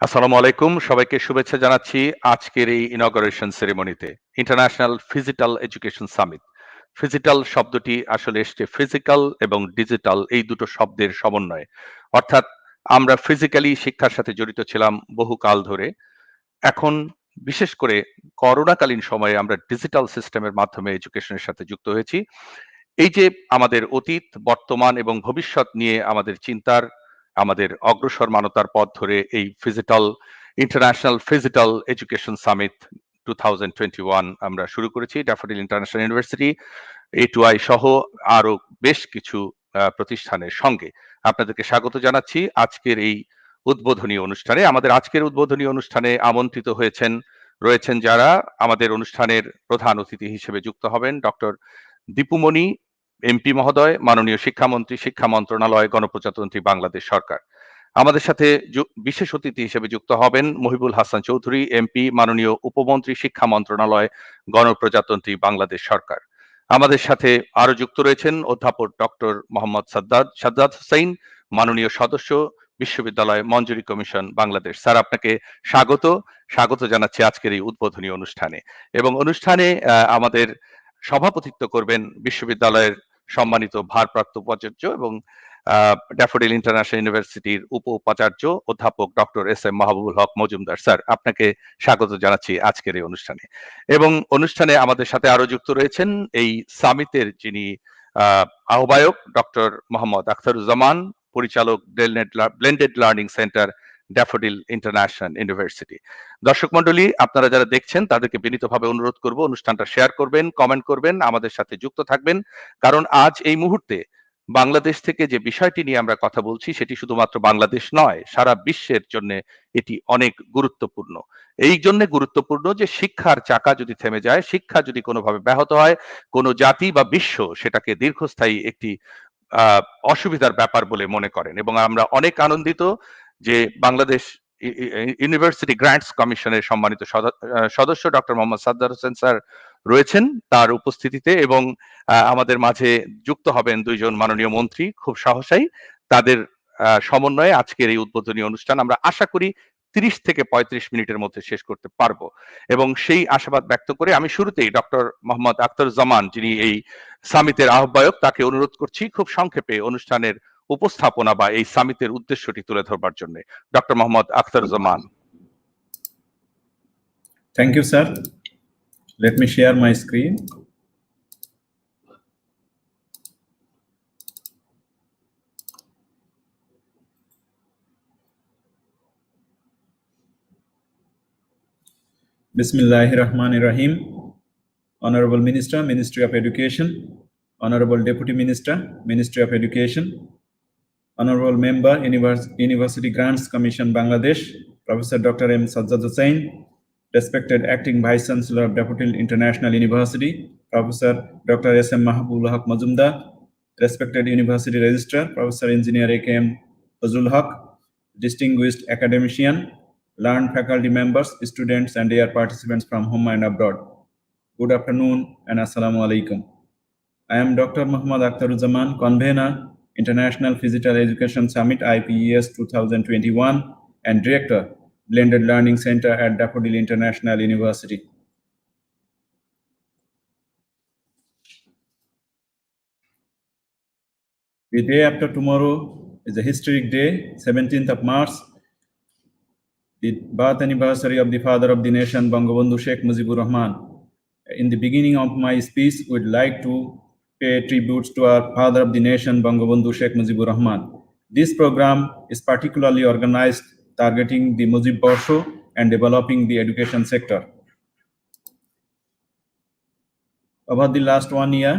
আসসালামু আলাইকুম। সবাইকে শুভেচ্ছা জানাচ্ছি আজকের এই ইনগরেশন সেরেমনিতে। International phygital education summit. Phygital শব্দটি আসলে এসছে ফিজিক্যাল এবং ডিজিটাল এই দুটো শব্দের সমন্বয়ে। অর্থাৎ আমরা ফিজিক্যালি শিক্ষার সাথে জড়িত ছিলাম বহুকাল ধরে। এখন বিশেষ করে করোনাকালীন সময়ে আমরা ডিজিটাল সিস্টেমের মাধ্যমে এডুকেশনের সাথে যুক্ত হয়েছি। এই যে আমাদের অতীত, বর্তমান এবং ভবিষ্যৎ নিয়ে আমাদের চিন্তার, আমাদের অগ্রসরমানতার পথ ধরে এই ইন্টারন্যাশনাল ফিজিটাল এডুকেশন সামিট 2021 আমরা শুরু করেছি। ড্যাফোডিল ইন্টারন্যাশনাল ইউনিভার্সিটি, A2I সহ আরো বেশ কিছু প্রতিষ্ঠানের সঙ্গে আপনাদেরকে স্বাগত জানাচ্ছি আজকের এই উদ্বোধনী অনুষ্ঠানে। আমাদের আজকের উদ্বোধনী অনুষ্ঠানে আমন্ত্রিত রয়েছেন যারা আমাদের অনুষ্ঠানের প্রধান অতিথি হিসেবে যুক্ত হবেন ডক্টর দীপু মনি এমপি মহোদয়, মাননীয় শিক্ষামন্ত্রী, শিক্ষা মন্ত্রণালয়, গণপ্রজাতন্ত্রী বাংলাদেশ সরকার। আমাদের সাথে বিশেষ অতিথি হিসেবে যুক্ত হবেন মহিবুল হাসান চৌধুরী এমপি, মাননীয় উপমন্ত্রী, শিক্ষা মন্ত্রণালয়, গণপ্রজাতন্ত্রী বাংলাদেশ সরকার। আমাদের সাথে আরো যুক্ত রয়েছেন অধ্যাপক ডক্টর মোহাম্মদ সাদ্দাত হোসেন, মাননীয় সদস্য, বিশ্ববিদ্যালয় মঞ্জুরি কমিশন বাংলাদেশ। স্যার, আপনাকে স্বাগত জানাচ্ছি আজকের এই উদ্বোধনী অনুষ্ঠানে। এবং অনুষ্ঠানে আমাদের সভাপতিত্ব করবেন বিশ্ববিদ্যালয়ের সম্মানিত ভারপ্রাপ্ত উপাচার্য এবং ড্যাফোডিল ইন্টারন্যাশনাল ইউনিভার্সিটির উপাচার্য অধ্যাপক ডক্টর এস.এম. মাহবুবুল হক মজুমদার। স্যার, আপনাকে স্বাগত জানাচ্ছি আজকের এই অনুষ্ঠানে। এবং অনুষ্ঠানে আমাদের সাথে আরো যুক্ত রয়েছেন এই সামিটের যিনি আহ্বায়ক ডক্টর মোহাম্মদ আখতারুজ্জামান, পরিচালক blended learning centre, daffodil international university. দর্শক মন্ডলী, আপনারা যারা দেখছেন তাদেরকে বিনীতভাবে অনুরোধ করব অনুষ্ঠানটা শেয়ার করবেন, কমেন্ট করবেন, আমাদের সাথে যুক্ত থাকবেন। কারণ আজ এই মুহূর্তে বাংলাদেশ থেকে যে বিষয়টি নিয়ে আমরা কথা বলছি সেটি শুধুমাত্র বাংলাদেশ নয়, সারা বিশ্বের জন্য এটি অনেক গুরুত্বপূর্ণ। এই জন্য গুরুত্বপূর্ণ যে শিক্ষার চাকা যদি থেমে যায়, শিক্ষা যদি কোনোভাবে ব্যাহত হয়, কোনো জাতি বা বিশ্ব সেটাকে দীর্ঘস্থায়ী একটি অসুবিধার ব্যাপার বলে মনে করেন। এবং আমরা অনেক আনন্দিত যে বাংলাদেশ ইউনিভার্সিটি গ্র্যান্টস কমিশনের সম্মানিত সদস্য ডক্টর মোহাম্মদ সাদ্দাত হোসেন স্যার রয়েছেন তার উপস্থিতিতে, এবং আমাদের মাঝে যুক্ত হবেন দুইজন মাননীয় মন্ত্রী খুব সহসাই। তাদের সমন্বয়ে আজকের এই উদ্বোধনী অনুষ্ঠান আমরা আশা করি 30 থেকে 35 মিনিটের মধ্যে শেষ করতে পারবো। এবং সেই আশাবাদ ব্যক্ত করে আমি শুরুতেই ডক্টর মোহাম্মদ আখতারুজ্জামান, যিনি এই সামিটের আহ্বায়ক, তাকে অনুরোধ করছি খুব সংক্ষেপে অনুষ্ঠানের উপস্থাপনা বা এই সামিটের উদ্দেশ্যটি তুলে ধরবার জন্য। Doctor Mohammad Akhtaruzzaman. Thank you, sir. Let me share my screen. Bismillahirrahmanirrahim. Honorable Minister, Ministry of Education, Honorable Deputy Minister, Ministry of Education, Honorable Member, University Grants Commission, Bangladesh, Professor Dr. M. Saddad Hussain, respected Acting Vice Chancellor of Daffodil International University, Professor Dr. S.M. Mahbub Majumder, respected University Registrar, Professor Engineer A.K.M. Fazlul Haq, distinguished academician, learned faculty members, students, and their participants from home and abroad. Good afternoon and Assalamu alaikum. I am Dr. Muhammad Akhtaruজ্জামান, convener, International Phygital Education Summit iPES 2021 and Director, Blended Learning Center at Daffodil International University. The day after tomorrow is a historic day, 17th of March, the birth anniversary of the father of the nation, Bangabandhu Sheikh Mujibur Rahman. In the beginning of my speech, we'd like to pay tributes to our father of the nation, Bangabandhu Sheikh Mujibur Rahman. This program is particularly organized targeting the Mujib Borsho and developing the education sector. Over the last 1 year,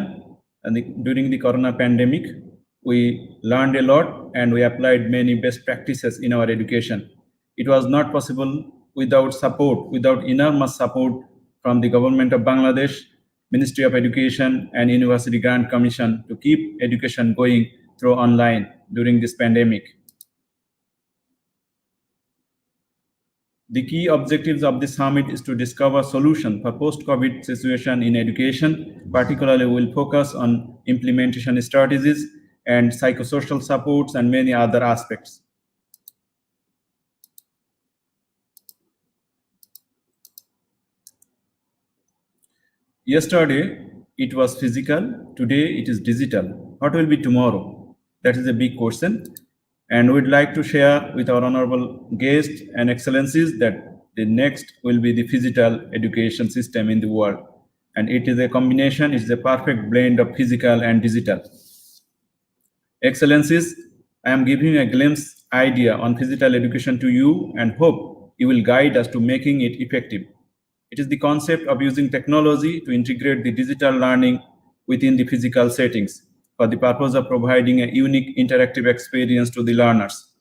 during the corona pandemic, we learned a lot and we applied many best practices in our education. It was not possible without enormous support from the government of Bangladesh, Ministry of Education, and University Grant Commission to keep education going through online during this pandemic. The key objectives of this summit is to discover solution for post-COVID situation in education. Particularly, we will focus on implementation strategies and psychosocial supports and many other aspects. Yesterday, it was physical. Today, it is digital. What will be tomorrow? That is a big question. And we'd like to share with our honorable guests and excellencies that the next will be the physical education system in the world. And it is a combination, it is a perfect blend of physical and digital. Excellencies, I am giving a glimpse idea on physical education to you and hope you will guide us to making it effective. It is the concept of using technology to integrate the digital learning within the physical settings for the purpose of providing a unique interactive experience to the learners.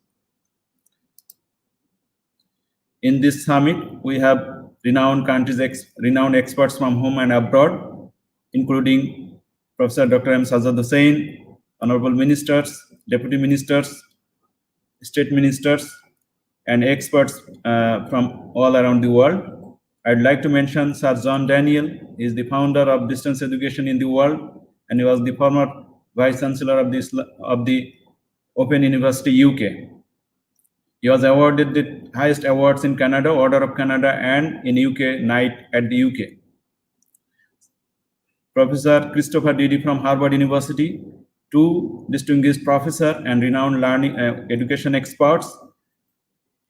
In this summit, we have renowned renowned experts from home and abroad, including Professor Dr. M. Sajjad Hussain, honorable ministers, deputy ministers, state ministers, and experts from all around the world. I'd like to mention Sir John Daniel. He is the founder of distance education in the world, and he was the former vice chancellor of the Open University UK. He was awarded the highest awards in Canada, Order of Canada, and in UK, Knight at the UK. Professor Christopher Didi from Harvard University, two distinguished professor and renowned learning education experts,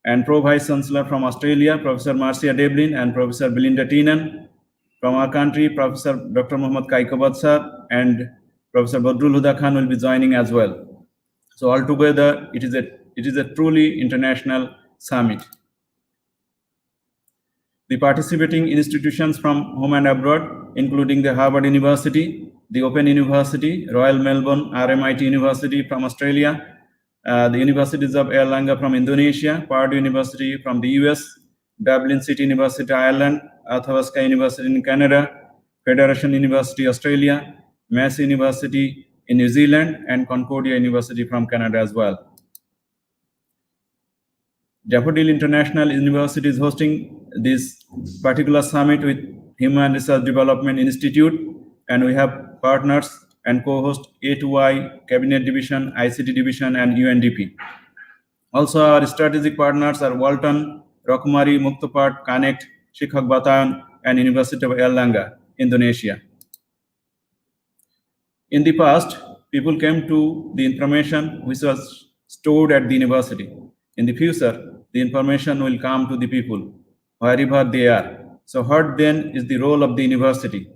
and Pro Vice Chancellor from Australia, Professor Marcia Devlin and Professor Belinda Teenan. From our country, Professor Dr. Mohammad Kaikobad sir and Professor Badrul Huda Khan will be joining as well. So altogether, it is a truly international summit. The participating institutions from home and abroad, including the Harvard University, the Open University, Royal Melbourne, RMIT University from Australia, the Universities of Erlangen from Indonesia, Purdue University from the US, Dublin City University, Ireland, Athabasca University in Canada, Federation University, Australia, Massey University in New Zealand, and Concordia University from Canada as well. Daffodil International University is hosting this particular summit with Human Research Development Institute, and we have partners and co-host A2I, Cabinet Division, ICT Division, and UNDP. Also, our strategic partners are Walton, Rockmari, Muktopad, Connect, Shikhak Batayan, and University of Erlangen, Indonesia. In the past, people came to the information which was stored at the university. In the future, the information will come to the people, wherever they are. So what then is the role of the university?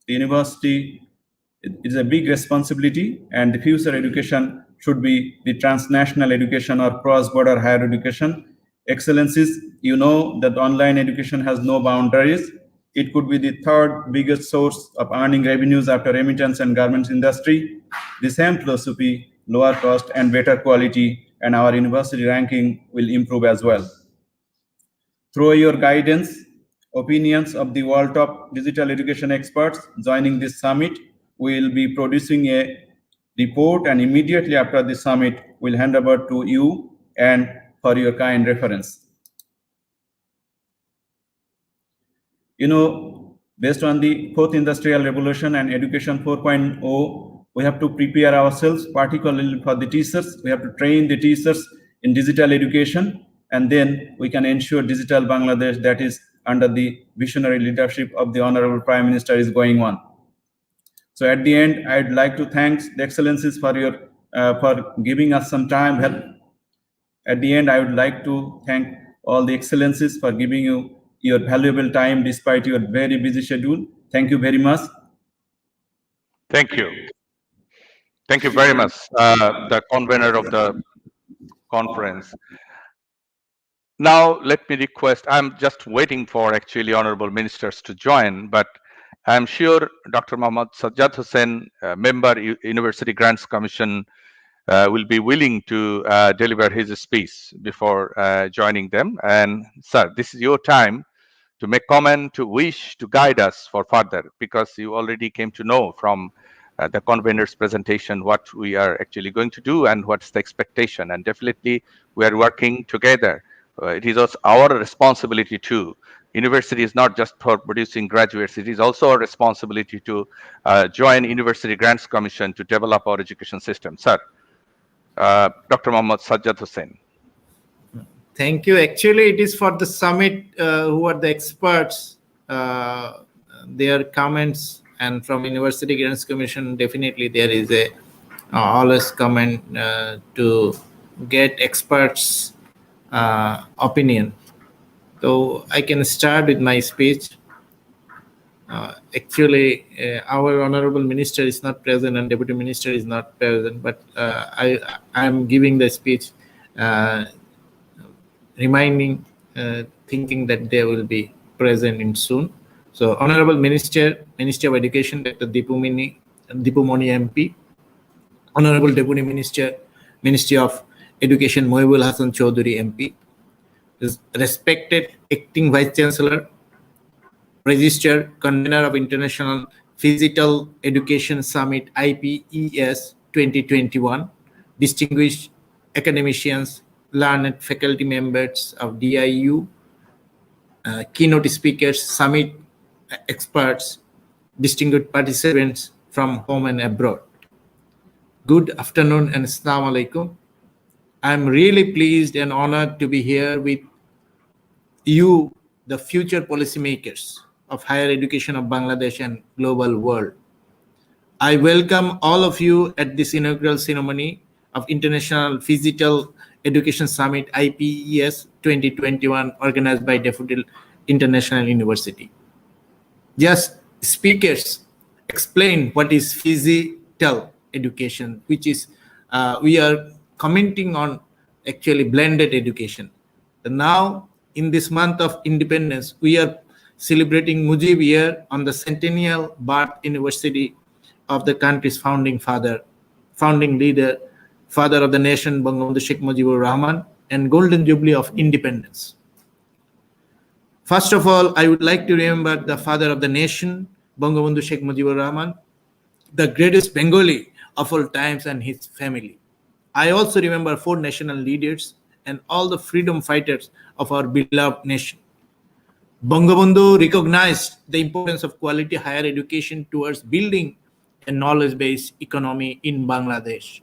The university is a big responsibility, and the future education should be the transnational education or cross-border higher education. Excellencies, you know that online education has no boundaries. It could be the third biggest source of earning revenues after remittance and garments industry. The same philosophy, lower cost and better quality, and our university ranking will improve as well. Through your guidance, opinions of the world top digital education experts joining this summit, we will be producing a report, and immediately after the summit, we'll hand over to you and for your kind reference. You know, based on the fourth industrial revolution and education 4.0, we have to prepare ourselves, particularly for the teachers. We have to train the teachers in digital education, and then we can ensure digital Bangladesh that is under the visionary leadership of the Honorable Prime Minister is going on. So at the end, I'd like to thank the excellencies for your for giving us some time. At the end, I would like to thank all the excellencies for giving you your valuable time despite your very busy schedule. Thank you very much. Thank you. Thank you very much, the convener of the conference. Now, let me request, I'm just waiting for actually honorable ministers to join, but I'm sure Dr. Mohammad Sajjad Hussain, member University Grants Commission, will be willing to deliver his speech before joining them. And sir, this is your time to make comment, to wish, to guide us for further, because you already came to know from the convener's presentation what we are actually going to do and what's the expectation. And definitely we are working together. It is also our responsibility too. University is not just for producing graduates, it is also our responsibility to join University Grants Commission to develop our education system. Sir, Dr. Mohammad Sajjad Hussain. Thank you. Actually, it is for the summit who are the experts. their comments, and from University Grants Commission, definitely there is a always comment to get experts' opinion. So I can start with my speech. Actually, our honorable minister is not present and deputy minister is not present, but I am giving the speech reminding, thinking that they will be present in soon. So, Honorable Minister, Minister of Education, Dr. Dipu Moni MP, Honorable Deputy Minister, Ministry of Education, Mohibul Hasan Chowdhury MP, respected Acting Vice Chancellor, Registered Convener of International Phygital Education Summit IPES 2021, distinguished academicians, learned faculty members of DIU, keynote speakers, summit experts, distinguished participants from home and abroad. Good afternoon and Assalamu alaikum. I'm really pleased and honored to be here with you, the future policymakers of higher education of Bangladesh and global world. I welcome all of you at this inaugural ceremony of International Phygital Education Summit IPES 2021 organized by Daffodil International University. Just speakers explain what is phygital education, which is we are commenting on actually blended education. Now, in this month of independence, we are celebrating Mujib year on the centennial birth anniversary of the country's founding leader, father of the nation, Bangabandhu Sheikh Mujibur Rahman, and golden jubilee of independence. First of all, I would like to remember the father of the nation, Bangabandhu Sheikh Mujibur Rahman, the greatest Bengali of all times, and his family. I also remember 4 national leaders and all the freedom fighters of our beloved nation. Bangabandhu recognized the importance of quality higher education towards building a knowledge-based economy in Bangladesh.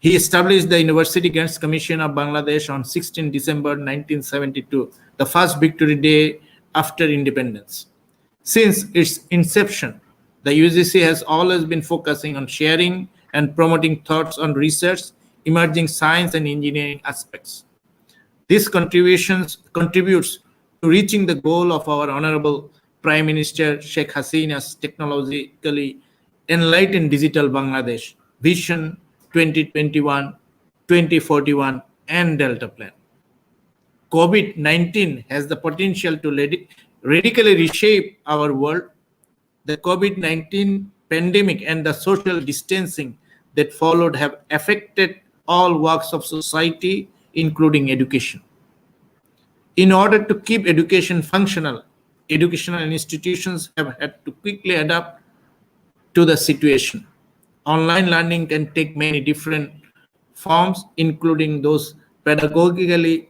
He established the University Grants Commission of Bangladesh on 16 December 1972, the first victory day after independence. Since its inception, the UGC has always been focusing on sharing and promoting thoughts on research, emerging science and engineering aspects. This contributes to reaching the goal of our Honorable Prime Minister Sheikh Hasina's technologically enlightened digital Bangladesh Vision 2021, 2041, and Delta Plan. COVID-19 has the potential to radically reshape our world. The COVID-19 pandemic and the social distancing that followed have affected all walks of society, including education. In order to keep education functional, educational institutions have had to quickly adapt to the situation. Online learning can take many different forms, including those pedagogically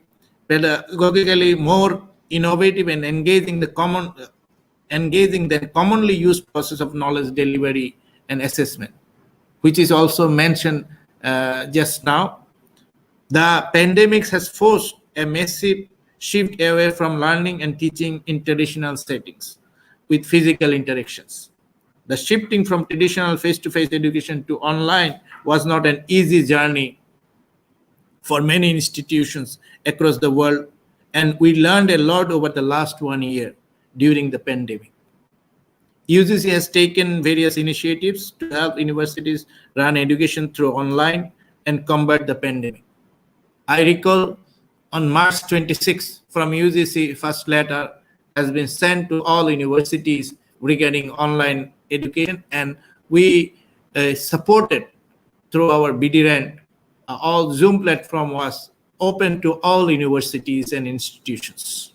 more innovative and engaging than commonly used process of knowledge delivery and assessment, which is also mentioned just now. The pandemic has forced a massive shift away from learning and teaching in traditional settings with physical interactions. The shifting from traditional face-to-face education to online was not an easy journey for many institutions across the world, and we learned a lot over the last 1 year during the pandemic. UGC has taken various initiatives to help universities run education through online and combat the pandemic. I recall on March 26 from UGC, first letter has been sent to all universities regarding online education, and we supported through our BDRAN. All Zoom platform was open to all universities and institutions.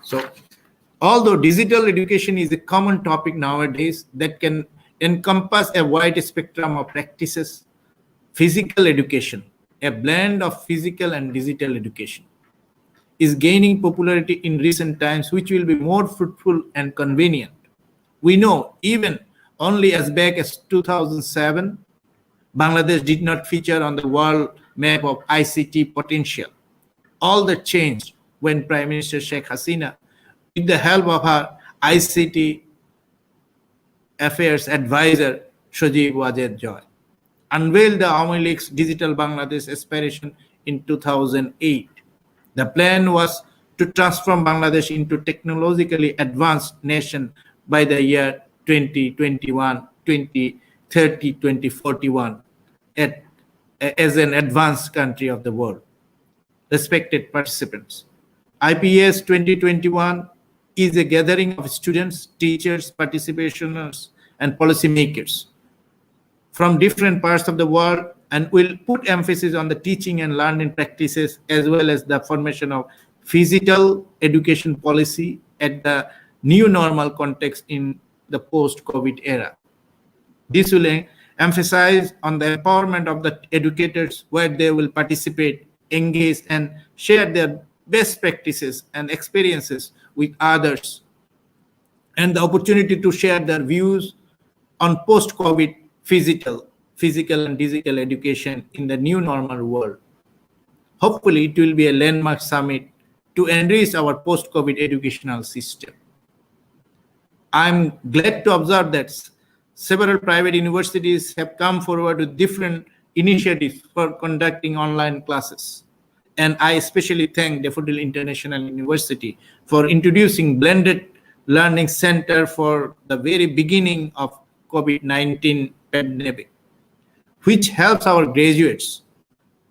So, although digital education is a common topic nowadays that can encompass a wide spectrum of practices, physical education, a blend of physical and digital education, is gaining popularity in recent times, which will be more fruitful and convenient. We know even only as back as 2007, Bangladesh did not feature on the world map of ICT potential. All that changed when Prime Minister Sheikh Hasina, with the help of her ICT Affairs Advisor Shoji Wajed Joy, unveiled the Awami League's Digital Bangladesh aspiration in 2008. The plan was to transform Bangladesh into technologically advanced nation by the year 2021, 2030, 2041 as an advanced country of the world. Respected participants, IPS 2021 is a gathering of students, teachers, participants, and policymakers from different parts of the world, and will put emphasis on the teaching and learning practices as well as the formation of physical education policy at the new normal context in the post-COVID era. This will emphasize on the empowerment of the educators, where they will participate, engage, and share their best practices and experiences with others, and the opportunity to share their views on post-COVID physical and digital education in the new normal world. Hopefully, it will be a landmark summit to enrich our post-COVID educational system. I'm glad to observe that several private universities have come forward with different initiatives for conducting online classes. And I especially thank Daffodil International University for introducing blended learning center for the very beginning of COVID-19 pandemic, which helps our graduates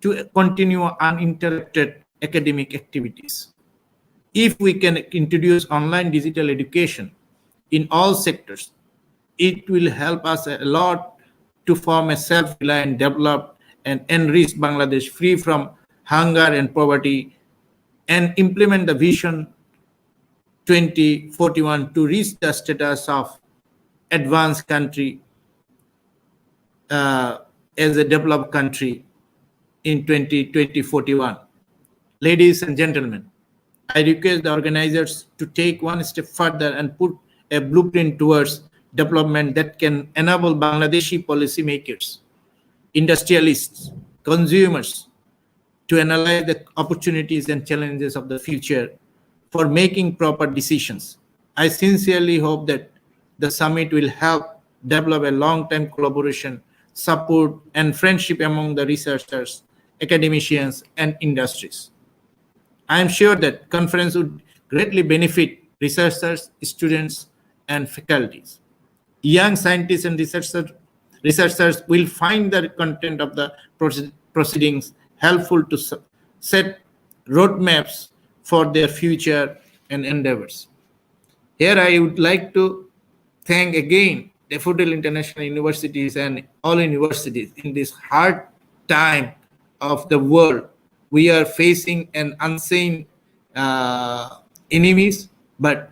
to continue uninterrupted academic activities. If we can introduce online digital education in all sectors, it will help us a lot to form a self-reliant, developed, and enriched Bangladesh free from hunger and poverty, and implement the Vision 2041 to reach the status of advanced country as a developed country in 2041. Ladies and gentlemen, I request the organizers to take one step further and put a blueprint towards development that can enable Bangladeshi policymakers, industrialists, consumers to analyze the opportunities and challenges of the future for making proper decisions. I sincerely hope that the summit will help develop a long-term collaboration, support, and friendship among the researchers, academicians, and industries. I am sure that conference would greatly benefit researchers, students, and faculties. Young scientists and researchers will find the content of the proceedings helpful to set roadmaps for their future and endeavors. Here I would like to thank again Daffodil International Universities and all universities in this hard time of the world. We are facing an unseen enemies, but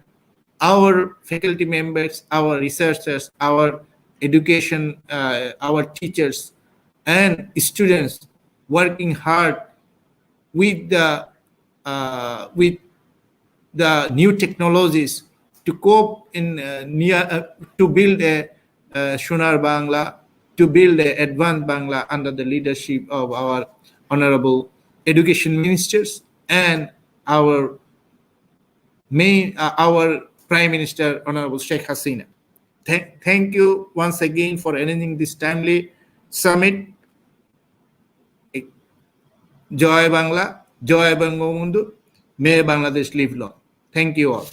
our faculty members, our researchers, our education, our teachers, and students working hard with the new technologies to cope in to build a Shunar Bangla, to build an advanced Bangla under the leadership of our honorable education ministers and our Prime Minister, Honorable Sheikh Hasina. Thank you once again for arranging this timely summit. Joy Bangla, Joy Bangomundu, may Bangladesh live long. Thank you all.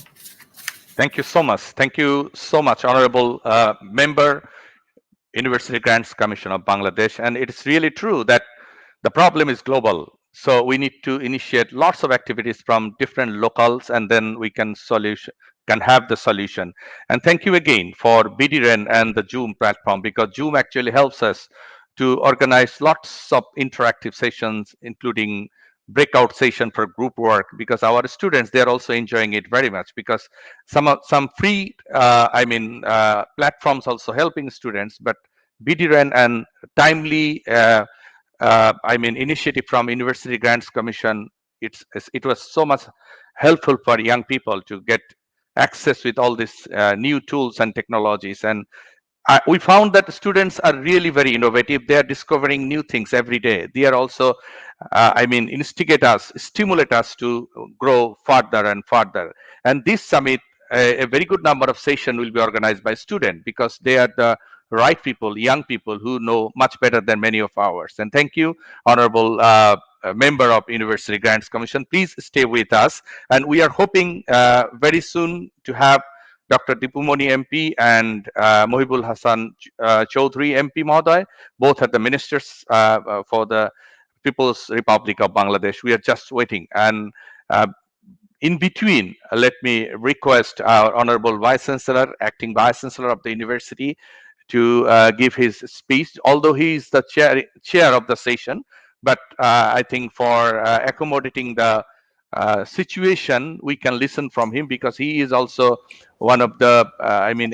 Thank you so much. Thank you so much, Honorable Member, University Grants Commission of Bangladesh. And it is really true that the problem is global. So we need to initiate lots of activities from different locals, and then we can have the solution. And thank you again for BDREN and the Zoom platform, because Zoom actually helps us to organize lots of interactive sessions, including breakout session for group work, because our students, they are also enjoying it very much, because some free platforms also helping students, but BDREN and timely initiative from University Grants Commission, it was so much helpful for young people to get access with all these new tools and technologies. And we found that students are really very innovative. They are discovering new things every day. They are also, stimulate us to grow further and further. And this summit a very good number of session will be organized by students, because they are the right people, young people who know much better than many of ours. And thank you, Honorable member of University Grants Commission. Please stay with us. And we are hoping very soon to have Dr. Dipu Moni MP and Mohibul Hasan Chowdhury MP Mahoday, both are the ministers for the People's Republic of Bangladesh. We are just waiting. And in between, let me request our Honorable Vice Chancellor, Acting Vice Chancellor of the University, to give his speech, although he is the chair of the session. But I think for accommodating the situation, we can listen from him, because he is also one of the,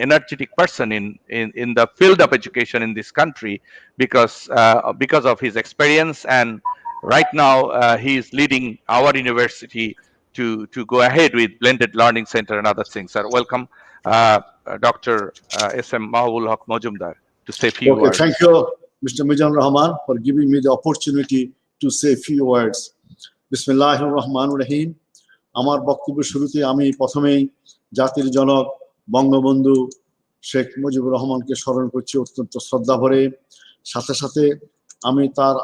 energetic person in the field of education in this country, because of his experience. And right now, he is leading our university to go ahead with blended learning center and other things. Sir, welcome, Dr. S.M. Mahbub Majumder, to say a few words. Thank you, Mr. Mujibur Rahman, for giving me the opportunity to say a few words. Bismillahir Rahmanir Rahim. আমার বক্তব্যের শুরুতে আমি প্রথমেই জাতির জনক বঙ্গবন্ধু শেখ মুজিবুর রহমানকে স্মরণ করছি অত্যন্ত শ্রদ্ধা ভরে। সাথে সাথে আমি তার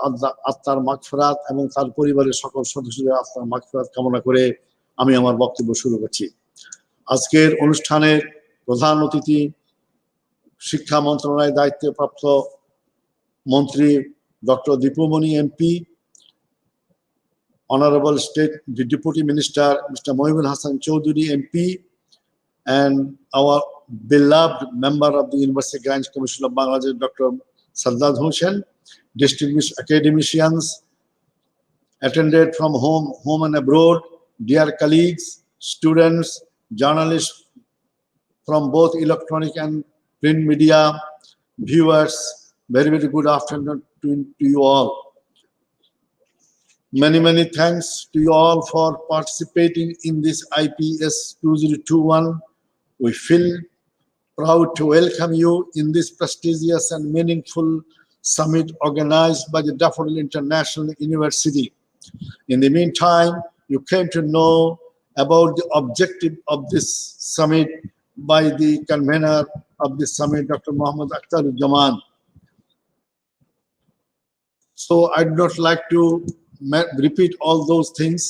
আত্মার মাগফিরাত এবং তার পরিবারের সকল সদস্যদের আত্মার মাগফিরাত কামনা করে আমি আমার বক্তব্য শুরু করছি। আজকের অনুষ্ঠানের প্রধান অতিথি শিক্ষা মন্ত্রণালয়ের দায়িত্বপ্রাপ্ত মন্ত্রী doctor Dipu Moni MP, Honorable State Deputy Minister Mr. Mohibul Hasan Chowdhury MP, and our beloved member of the University Grants Commission of Bangladesh, Dr. Saddad Hussain, distinguished academicians, attended from home and abroad, dear colleagues, students, journalists from both electronic and print media, viewers, very, very good afternoon to you all. Many, many thanks to you all for participating in this iPES 2021. We feel proud to welcome you in this prestigious and meaningful summit organized by the Daffodil International University. In the meantime, you came to know about the objective of this summit by the convener of this summit, Dr. Muhammad Akhtaruজ্জামান. So I'd not like to repeat all those things.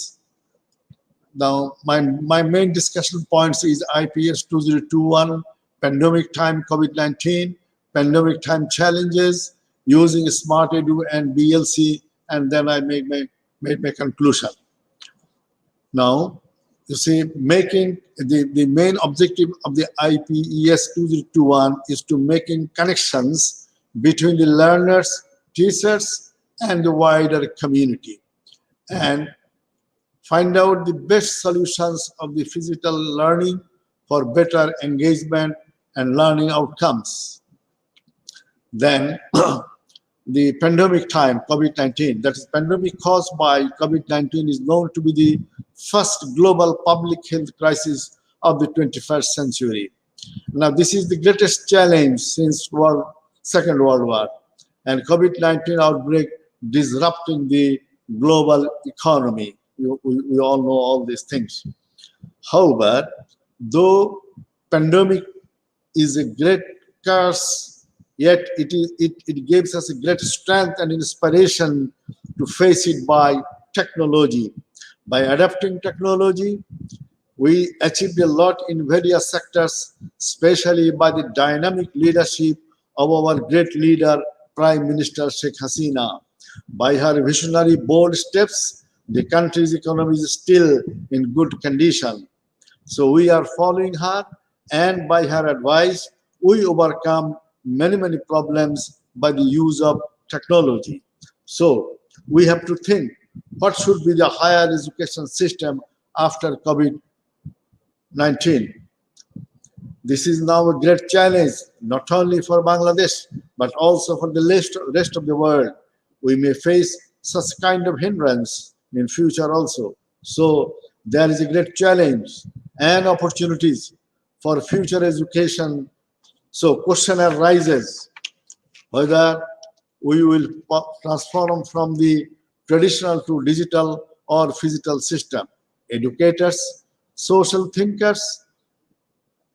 Now, my main discussion points is iPES 2021, pandemic time COVID-19, pandemic time challenges, using Smart Edu and BLC, and then I made my conclusion. Now, you see, making the main objective of the iPES 2021 is to making connections between the learners, teachers, and the wider community, and find out the best solutions of the physical learning for better engagement and learning outcomes. Then the pandemic time, COVID-19, that is pandemic caused by COVID-19, is known to be the first global public health crisis of the 21st century. Now, this is the greatest challenge since Second World War, and COVID-19 outbreak disrupting the global economy. We all know all these things. However, though pandemic is a great curse, yet it gives us a great strength and inspiration to face it by technology. By adapting technology, we achieved a lot in various sectors, especially by the dynamic leadership of our great leader, Prime Minister Sheikh Hasina. By her visionary bold steps, the country's economy is still in good condition. So we are following her, and by her advice, we overcome many, many problems by the use of technology. So we have to think, what should be the higher education system after COVID-19? This is now a great challenge, not only for Bangladesh, but also for the rest of the world. We may face such kind of hindrance in future also. So there is a great challenge and opportunities for future education. So question arises whether we will transform from the traditional to digital or physical system. Educators, social thinkers,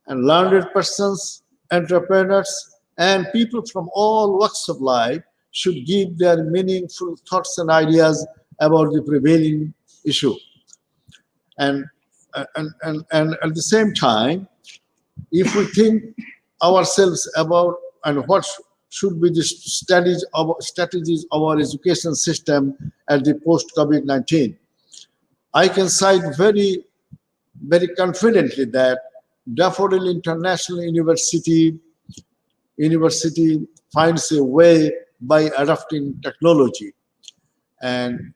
and learned persons, entrepreneurs, and people from all walks of life should give their meaningful thoughts and ideas about the prevailing issue. And at the same time, if we think ourselves about and what should be the strategies of our education system at the post-COVID-19, I can cite very confidently that Daffodil International University finds a way by adopting technology. And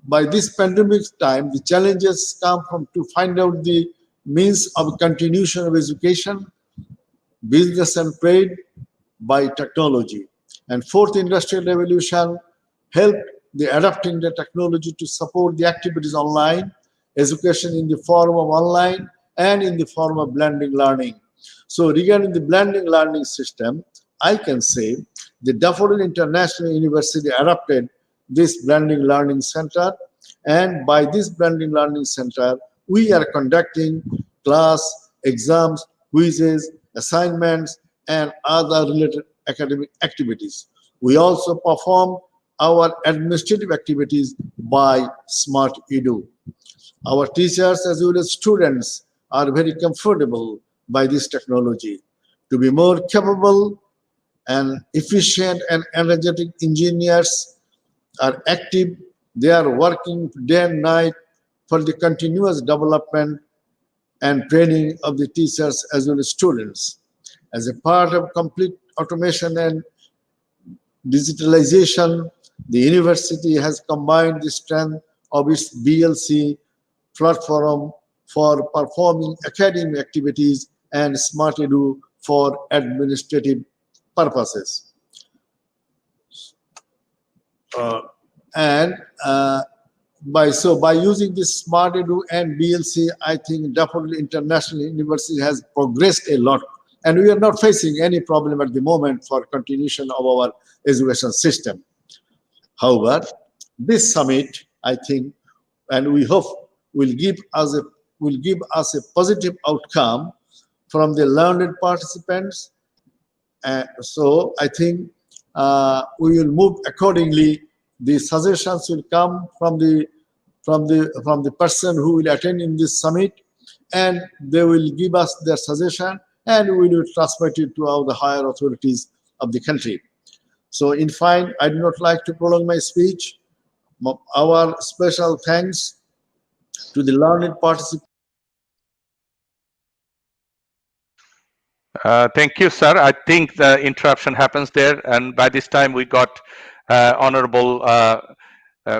by this pandemic time, the challenges come from to find out the means of continuation of education, business and trade by technology. And fourth industrial revolution helped the adapting the technology to support the activities online, education in the form of online and in the form of blended learning. So regarding the blended learning system, I can say the Daffodil International University adopted this blended learning center, and by this blended learning center, we are conducting class, exams, quizzes, assignments, and other related academic activities. We also perform our administrative activities by Smart Edu. Our teachers as well as students are very comfortable by this technology. To be more capable and efficient and energetic, engineers are active. They are working day and night for the continuous development and training of the teachers as well as students. As a part of complete automation and digitalization, the university has combined the strength of its BLC platform for performing academic activities and Smart Edu for administrative purposes. By using this Smart Edu and BLC, I think Daffodil International University has progressed a lot, and we are not facing any problem at the moment for continuation of our education system. However, this summit, I think, and we hope will give us a positive outcome from the learned participants. So I think we will move accordingly. The suggestions will come from the person who will attend in this summit, and they will give us their suggestion, and we will transmit it to all the higher authorities of the country. So in fine, I do not like to prolong my speech. Our special thanks to the learned participants. Thank you, sir. I think the interruption happens there, and by this time we got Honorable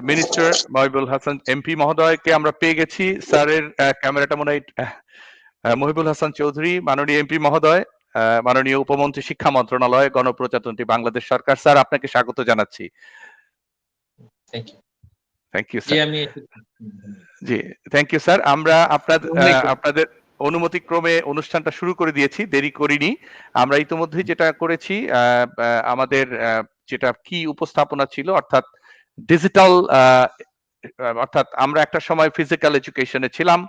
Minister Mohibul Hasan MP মহোদয়কে আমরা পেয়ে গেছি। স্যারের ক্যামেরাটা মনে হয় মহিবুল হাসান চৌধুরী, মাননীয় MP মহোদয়, মাননীয় উপমন্ত্রী শিক্ষা মন্ত্রণালয়, গণপ্রজাতন্ত্রী বাংলাদেশ সরকার। স্যার, আপনাকে স্বাগত জানাচ্ছি। Thank you sir. জি, থ্যাংক ইউ স্যার। আমরা আপনাদের অনুমতিক্রমে অনুষ্ঠানটা শুরু করে দিয়েছি, দেরি করিনি। আমরা ইতিমধ্যেই যেটা করেছি, আমাদের যেটা কি উপস্থাপনা ছিল, অর্থাৎ ডিজিটাল, অর্থাৎ আমরা একটা সময় ফিজিক্যাল এডুকেশনে ছিলাম,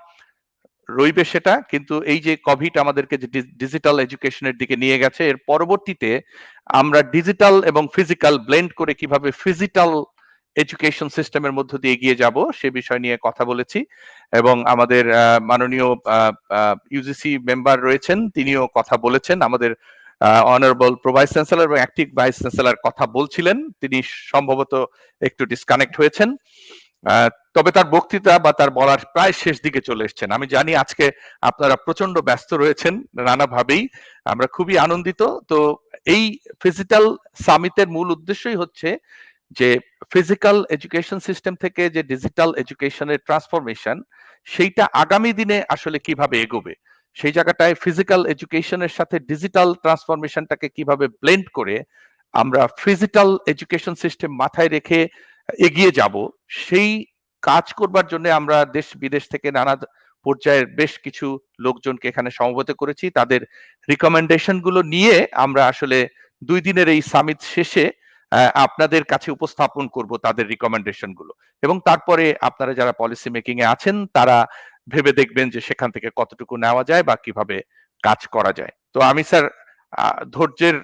রইবে সেটা, কিন্তু এই যে কোভিড আমাদেরকে যে ডিজিটাল এডুকেশনের দিকে নিয়ে গেছে, এর পরবর্তীতে আমরা ডিজিটাল এবং ফিজিক্যাল ব্লেন্ড করে কিভাবে ফিজিটাল এডুকেশন সিস্টেমের মধ্য দিয়ে এগিয়ে যাব সে বিষয় নিয়ে কথা বলেছি, এবং আমাদের মাননীয় ইউজিসি মেম্বার রয়েছেন, তিনিও কথা বলেছেন। আমাদের অনারেবল প্রো ভাইস চ্যান্সেলর এবং অ্যাক্টিভ ভাইস চ্যান্সেলর কথা বলছিলেন, তিনি সম্ভবত একটু ডিসকানেক্ট হয়েছেন, তবে তার বক্তৃতা বা তার বলার প্রায় শেষ দিকে চলে এসেছেন। আমি জানি আজকে আপনারা প্রচন্ড ব্যস্ত রয়েছেন নানাভাবেই, আমরা খুবই আনন্দিত। তো এই ফিজিটাল সামিটের মূল উদ্দেশ্যই হচ্ছে যে ফিজিক্যাল এডুকেশন সিস্টেম থেকে যে ডিজিটাল এডুকেশনের ট্রান্সফরমেশন, সেইটা আগামী দিনে আসলে কিভাবে এগোবে, সেই জায়গাটায় ফিজিক্যাল এডুকেশনের সাথে ডিজিটাল ট্রান্সফরমেশনটাকে কিভাবে ব্লেন্ড করে আমরা ফিজিক্যাল এডুকেশন সিস্টেম মাথায় রেখে এগিয়ে যাব, সেই কাজ করবার জন্য আমরা দেশ বিদেশ থেকে নানা পর্যায়ের বেশ কিছু লোকজনকে এখানে সমবেত করেছি। তাদের রিকমেন্ডেশন গুলো নিয়ে আমরা আসলে 2 দিনের এই সামিট শেষে আপনাদের কাছে উপস্থাপন করব তাদের রিকমেন্ডেশন গুলো, এবং তারপরে আপনারা যারা পলিসি মেকিং এ আছেন তারা ভেবে দেখবেন যে সেখান থেকে কতটুকু নেওয়া যায় বা কিভাবে কাজ করা যায়। তো আমি স্যার ধৈর্যের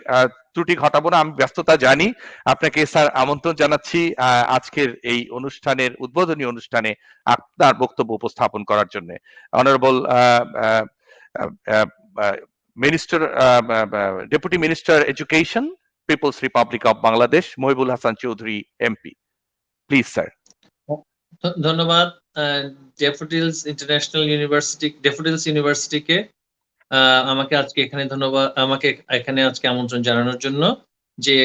ত্রুটি ঘটাবো না, আমি ব্যস্ততা জানি। আপনাকে স্যার আমন্ত্রণ জানাচ্ছি আজকের এই অনুষ্ঠানের উদ্বোধনী অনুষ্ঠানে আপনার বক্তব্য উপস্থাপন করার জন্য। Honourable minister, deputy minister education, people's republic of Bangladesh, Mohibul Hassan Chowdhury MP, please sir. ধন্যবাদ ড্যাফোডিলস ইন্টারন্যাশনাল ইউনিভার্সিটি, ড্যাফোডিলস ইউনিভার্সিটিকে আমাকে আজকে এখানে আজকে আমন্ত্রণ জানানোর জন্য। যে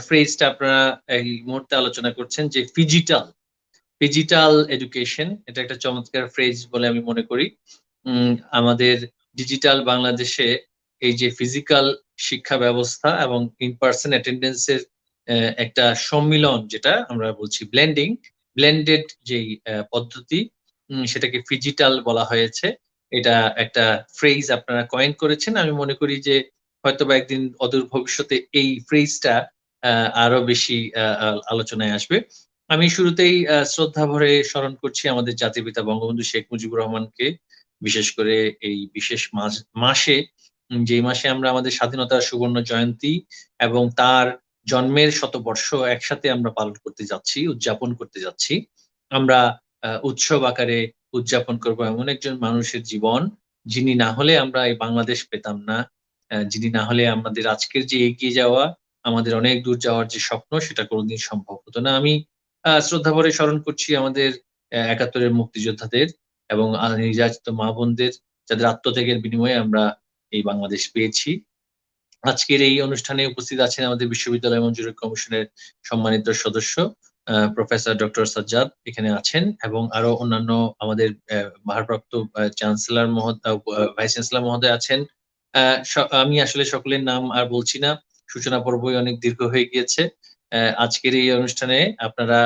ফ্রেজটা আপনারা এই মুহূর্তে আলোচনা করছেন, যে ফিজিটাল এডুকেশন, এটা একটা চমৎকার ফ্রেজ বলে আমি মনে করি। আমাদের ডিজিটাল বাংলাদেশে এই যে ফিজিক্যাল শিক্ষা ব্যবস্থা এবং ইন পার্সন অ্যাটেন্ডেন্সের একটা সম্মিলন, যেটা আমরা বলছি ব্লেন্ডেড যেই পদ্ধতি, সেটাকে ফিজিটাল বলা হয়েছে। এটা একটা ফ্রেজ আপনারা কয়েন করেছেন। আমি মনে করি যে হয়তোবা একদিন অদূর ভবিষ্যতে এই ফ্রেজটা আরো বেশি আলোচনায় আসবে। আমি শুরুতেই শ্রদ্ধা ভরে স্মরণ করছি আমাদের জাতির পিতা বঙ্গবন্ধু শেখ মুজিবুর রহমানকে, বিশেষ করে এই বিশেষ মাসে, যেই মাসে আমরা আমাদের স্বাধীনতার সুবর্ণ জয়ন্তী এবং তার জন্মের শতবর্ষ একসাথে আমরা পালন করতে যাচ্ছি, উদযাপন করতে যাচ্ছি। আমরা উৎসব আকারে উদযাপন করব এমন একজন মানুষের জীবন, যিনি না হলে আমরা এই বাংলাদেশ পেতাম না, যিনি না হলে আমাদের আজকের যে এগিয়ে যাওয়া, আমাদের অনেক দূর যাওয়ার যে স্বপ্ন, সেটা কোনোদিন সম্ভব হতো না। আমি শ্রদ্ধা ভরে স্মরণ করছি আমাদের ৭১-এর মুক্তিযোদ্ধাদের এবং নির্যাতিত মা বোনদের, যাদের আত্মত্যাগের বিনিময়ে আমরা এই বাংলাদেশ পেয়েছি। আজকের এই অনুষ্ঠানে উপস্থিত আছেন আমাদের বিশ্ববিদ্যালয় মঞ্জুরি কমিশনের সম্মানিত সদস্য প্রফেসর ডক্টর সাজ্জাদ এখানে আছেন, এবং আরো অন্যান্য আমাদের ভারপ্রাপ্ত চ্যান্সেলর ভাইস চ্যান্সেলর মহোদয় আছেন। আমি আসলে সকলের নাম আর বলছি না, সূচনা পর্বই অনেক দীর্ঘ হয়ে গিয়েছে। আজকের এই অনুষ্ঠানে আপনারা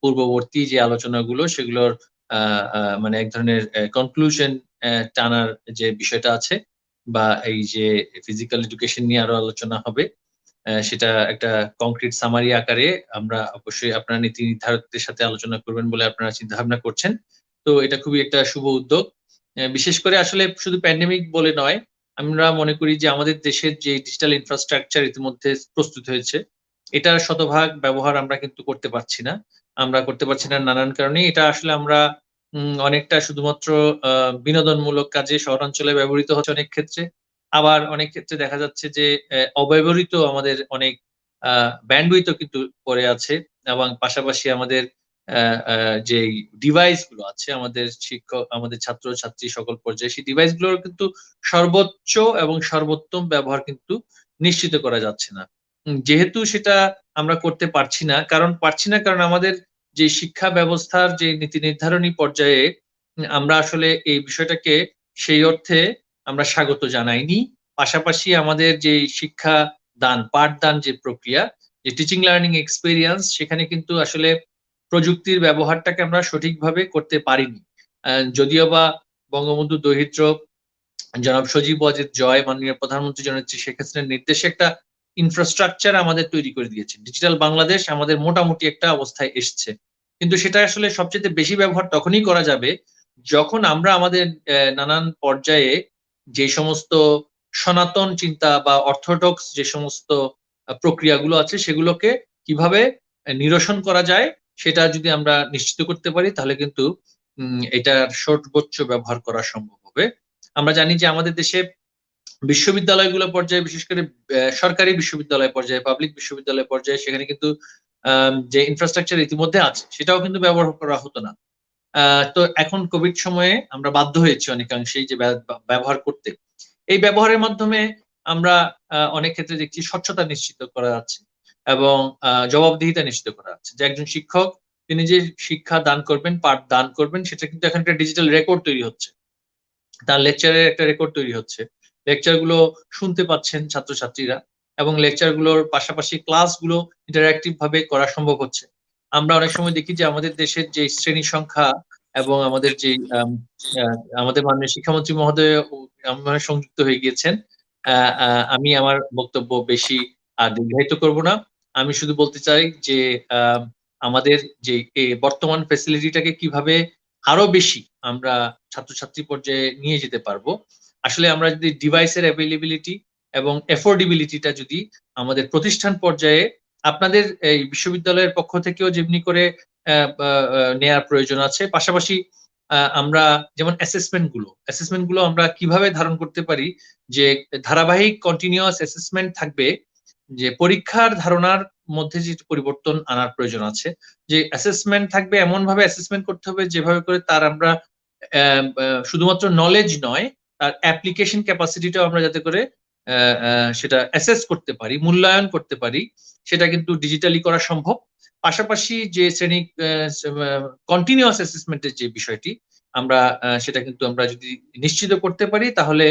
পূর্ববর্তী যে আলোচনাগুলো, সেগুলোর মানে এক ধরনের কনক্লুশন টানার যে বিষয়টা আছে, বা এই যে ফিজিক্যাল এডুকেশন নিয়ে আরো আলোচনা হবে, সেটা একটা কংক্রিট সামারি আকারে আমরা অবশ্যই আপনারা নীতি নির্ধারকদের সাথে আলোচনা করবেন বলে আপনারা চিন্তা ভাবনা করছেন। তো এটা খুবই একটা শুভ উদ্যোগ। বিশেষ করে আসলে শুধু প্যান্ডেমিক বলে নয়, আমরা মনে করি যে আমাদের দেশের যে ডিজিটাল ইনফ্রাস্ট্রাকচার ইতিমধ্যে প্রস্তুত হয়েছে, এটার শতভাগ ব্যবহার আমরা কিন্তু করতে পারছি না। আমরা করতে পারছি না নানান কারণে। এটা আসলে আমরা অনেকটা শুধুমাত্র বিনোদনমূলক কাজে শহরাঞ্চলে ব্যবহৃত হচ্ছে অনেক ক্ষেত্রে, আবার অনেক ক্ষেত্রে দেখা যাচ্ছে যে অব্যবহৃত আমাদের অনেক ব্যান্ডউইথও কিন্তু পড়ে আছে, এবং পাশাপাশি আমাদের যে ডিভাইস গুলো আছে, আমাদের শিক্ষক, আমাদের ছাত্র ছাত্রী সকল পর্যায়ে, সেই ডিভাইস গুলোর কিন্তু সর্বোচ্চ এবং সর্বোত্তম ব্যবহার কিন্তু নিশ্চিত করা যাচ্ছে না। যেহেতু সেটা আমরা করতে পারছি না, কারণ আমাদের যে শিক্ষা ব্যবস্থার যে নীতি নির্ধারণী পর্যায়ে আমরা আসলে এই বিষয়টাকে সেই অর্থে আমরা স্বাগত জানাইনি। পাশাপাশি আমাদের যে শিক্ষা দান, পাঠদান যে প্রক্রিয়া, যে টিচিং লার্নিং এক্সপেরিয়েন্স, সেখানে কিন্তু আসলে প্রযুক্তির ব্যবহারটাকে আমরা সঠিকভাবে করতে পারিনি। যদিও বা বঙ্গবন্ধু দহিত্র জনাব সজীব ওয়াজেদ জয়, মাননীয় প্রধানমন্ত্রী জননেত্রী শেখ হাসিনার নির্দেশে একটা ইনফ্রাস্ট্রাকচার আমাদের তৈরি করে দিয়েছেন, ডিজিটাল বাংলাদেশ আমাদের মোটামুটি একটা অবস্থায় এসছে। কিন্তু সেটা আসলে সবচেয়ে বেশি ব্যবহার তখনই করা যাবে যখন আমরা আমাদের নানান পর্যায়ে যে সমস্ত সনাতন চিন্তা বা অর্থোডক্স যে সমস্ত প্রক্রিয়াগুলো আছে, সেগুলোকে কিভাবে নিরসন করা যায় সেটা যদি আমরা নিশ্চিত করতে পারি, তাহলে কিন্তু এটার সর্বোচ্চ ব্যবহার করা সম্ভব হবে। আমরা জানি যে আমাদের দেশে বিশ্ববিদ্যালয়গুলো পর্যায়ে, বিশেষ করে সরকারি বিশ্ববিদ্যালয় পর্যায়ে, পাবলিক বিশ্ববিদ্যালয় পর্যায়ে, সেখানে কিন্তু যে ইনফ্রাস্ট্রাকচার ইতিমধ্যে আছে সেটাও কিন্তু ব্যবহার করা হতো না। তো এখন কোভিড সময়ে আমরা বাধ্য হয়েছি অনেকাংশেই যে ব্যবহার করতে। এই ব্যবহারের মাধ্যমে আমরা অনেক ক্ষেত্রে দেখছি স্বচ্ছতা নিশ্চিত করা যাচ্ছে এবং জবাবদিহিতা নিশ্চিত করা যাচ্ছে, যে একজন শিক্ষক তিনি যে শিক্ষা দান করবেন, পাঠ দান করবেন, সেটা কিন্তু এখন একটা ডিজিটাল রেকর্ড তৈরি হচ্ছে, তার লেকচারের একটা রেকর্ড তৈরি হচ্ছে, লেকচার গুলো শুনতে পাচ্ছেন ছাত্রছাত্রীরা, এবং লেকচার গুলোর পাশাপাশি ক্লাসগুলো ইন্টারঅ্যাক্টিভ ভাবে করা সম্ভব হচ্ছে। আমরা অনেক সময় দেখি যে আমাদের দেশের যে শ্রেণী সংখ্যা এবং আমাদের যে আমাদের মাননীয় শিক্ষামন্ত্রী মহোদয় সংযুক্ত হয়ে গিয়েছেন। আমি আমার বক্তব্য বেশি আর দীর্ঘায়িত করব না। আমি শুধু বলতে চাই যে আমাদের যে বর্তমান ফ্যাসিলিটিটাকে কিভাবে আরো বেশি আমরা ছাত্রছাত্রী পর্যায়ে নিয়ে যেতে পারবো। আসলে আমরা যদি ডিভাইসের অ্যাভেলেবিলিটি এবং এফোর্ডেবিলিটিটা যদি আমাদের প্রতিষ্ঠান পর্যায়ে আপনাদের এই বিশ্ববিদ্যালয়ের পক্ষ থেকেও যেমনি করে নেয়ার প্রয়োজন আছে, পাশাপাশি আমরা যেমন অ্যাসেসমেন্ট গুলো আমরা কিভাবে ধারণ করতে পারি, যে ধারাবাহিক কন্টিনিউয়াস অ্যাসেসমেন্ট থাকবে, যে পরীক্ষার ধারণার মধ্যে যে পরিবর্তন আনার প্রয়োজন আছে, যে অ্যাসেসমেন্ট থাকবে এমন ভাবে অ্যাসেসমেন্ট করতে হবে যেভাবে করে তার আমরা শুধুমাত্র নলেজ নয়, তার অ্যাপ্লিকেশন ক্যাপাসিটিটাও আমরা যাতে করে সেটা অ্যাসেস করতে পারি, মূল্যায়ন করতে পারি, সেটা কিন্তু ডিজিটালি করা সম্ভব। পাশাপাশি যে শ্রেণী কন্টিনিউয়াস অ্যাসেসমেন্টের যে বিষয়টি আমরা সেটা কিন্তু আমরা যদি নিশ্চিত করতে পারি, তাহলে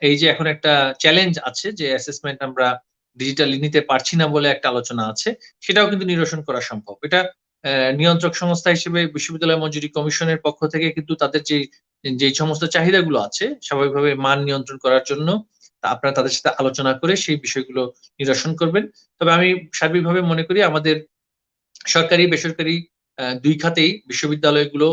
এই যে এখন একটা চ্যালেঞ্জ আছে যে অ্যাসেসমেন্ট আমরা ডিজিটালি নিতে পারছি না বলে একটা আলোচনা আছে, সেটাও কিন্তু নিরসন করা সম্ভব। এটা নিয়ন্ত্রক সংস্থা হিসেবে বিশ্ববিদ্যালয় মঞ্জুরি কমিশনের পক্ষ থেকে কিন্তু তাদের যে সমস্ত চাহিদাগুলো আছে স্বাভাবিকভাবে মান নিয়ন্ত্রণ করার জন্য আপনারা তাদের সাথে আলোচনা করে সেই বিষয়গুলো নিরসন করবেন। তবে আমি সার্বিকভাবে মনে করি আমাদের সরকারি বেসরকারি দুই খাতেই বিশ্ববিদ্যালয়গুলো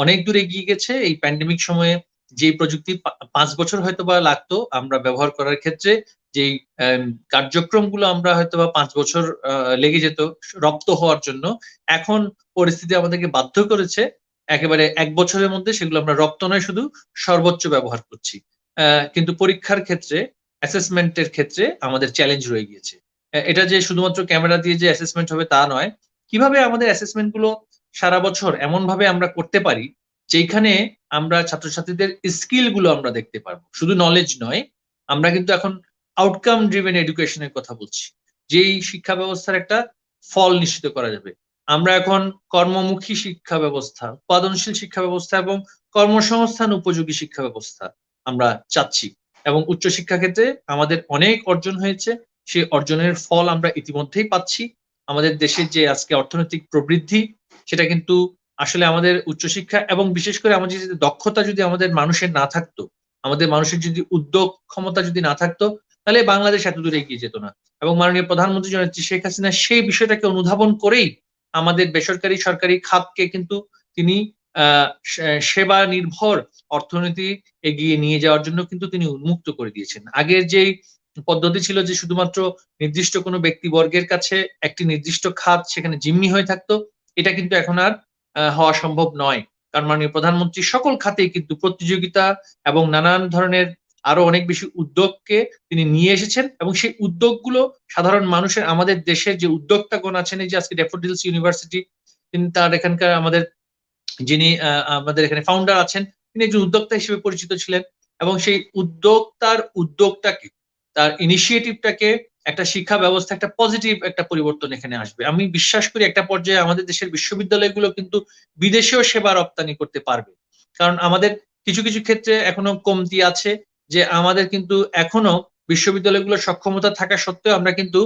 অনেক দূর এগিয়ে গেছে। এই প্যান্ডেমিক সময়ে যে প্রযুক্তি 5 বছর হয়তোবা লাগতো আমরা ব্যবহার করার ক্ষেত্রে, যেই কার্যক্রমগুলো আমরা হয়তোবা 5 বছর লেগে যেত রপ্ত হওয়ার জন্য, এখন পরিস্থিতি আমাদেরকে বাধ্য করেছে একেবারে 1 বছরের মধ্যে সেগুলো আমরা রপ্ত নয় শুধু সর্বোচ্চ ব্যবহার করছি। কিন্তু পরীক্ষার ক্ষেত্রে, অ্যাসেসমেন্টের ক্ষেত্রে আমাদের চ্যালেঞ্জ রয়ে গিয়েছে। এটা যে শুধুমাত্র ক্যামেরা দিয়ে যে অ্যাসেসমেন্ট হবে তা নয়, কিভাবে আমাদের অ্যাসেসমেন্ট গুলো সারা বছর এমন ভাবে আমরা করতে পারি যেখানে আমরা ছাত্রছাত্রীদের স্কিল গুলো আমরা দেখতে পারবো, শুধু নলেজ নয়। আমরা কিন্তু এখন আউটকাম ড্রিভেন এডুকেশনের কথা বলছি, যেই শিক্ষা ব্যবস্থার একটা ফল নিশ্চিত করা যাবে। আমরা এখন কর্মমুখী শিক্ষা ব্যবস্থা, উৎপাদনশীল শিক্ষা ব্যবস্থা এবং কর্মসংস্থান উপযোগী শিক্ষা ব্যবস্থা আমরা চাচ্ছি, এবং উচ্চশিক্ষা ক্ষেত্রে আমাদের অনেক অর্জন হয়েছে, সেই অর্জনের ফল আমরা ইতিমধ্যেই পাচ্ছি। আমাদের দেশের যে আজকে অর্থনৈতিক প্রবৃদ্ধি, সেটা কিন্তু আসলে আমাদের উচ্চশিক্ষা এবং বিশেষ করে আমাদের যে দক্ষতা যদি আমাদের মানুষের না থাকতো, আমাদের মানুষের যদি উদ্যোগ ক্ষমতা যদি না থাকতো, তাহলে বাংলাদেশ এত দূরে এগিয়ে যেত না। এবং মাননীয় প্রধানমন্ত্রী জননেত্রী শেখ হাসিনা সেই বিষয়টাকে অনুধাবন করেই আমাদের বেসরকারি সরকারি খাতকে কিন্তু তিনি সেবা নির্ভর অর্থনীতি এগিয়ে নিয়ে যাওয়ার জন্য কিন্তু তিনি উন্মুক্ত করে দিয়েছেন। আগের যেই পদ্ধতি ছিল যে শুধুমাত্র নির্দিষ্ট কোনো ব্যক্তিবর্গের কাছে একটি নির্দিষ্ট খাত সেখানে জিম্মি হয়ে থাকতো, এটা কিন্তু এখন আর হওয়া সম্ভব নয়। কারণ মাননীয় প্রধানমন্ত্রী সকল খাতেই কিন্তু প্রতিযোগিতা এবং নানান ধরনের আরো অনেক বেশি উদ্যোগকে তিনি নিয়ে এসেছেন, এবং সেই উদ্যোগগুলো সাধারণ মানুষের, আমাদের দেশের যে উদ্যোক্তাগণ আছেন, এই যে আজকে ড্যাফোডিলস ইউনিভার্সিটি, তিনি তার এখানকার যিনি আমাদের এখানে ফাউন্ডার আছেন, তিনি একজন উদ্যোক্তা হিসেবে পরিচিত ছিলেন, এবং সেই উদ্যোগটাকে, তার ইনিশিয়েটিভটাকে একটা শিক্ষা ব্যবস্থা, একটা পজিটিভ একটা পরিবর্তন এখানে আসবে। আমি বিশ্বাস করি একটা পর্যায়ে আমাদের দেশের বিশ্ববিদ্যালয়গুলো কিন্তু বিদেশেও সেবা রপ্তানি করতে পারবে। কারণ আমাদের কিছু কিছু ক্ষেত্রে এখনো কমতি আছে, যে আমাদের কিন্তু এখনো বিশ্ববিদ্যালয়গুলোর সক্ষমতা থাকা সত্ত্বেও আমরা কিন্তু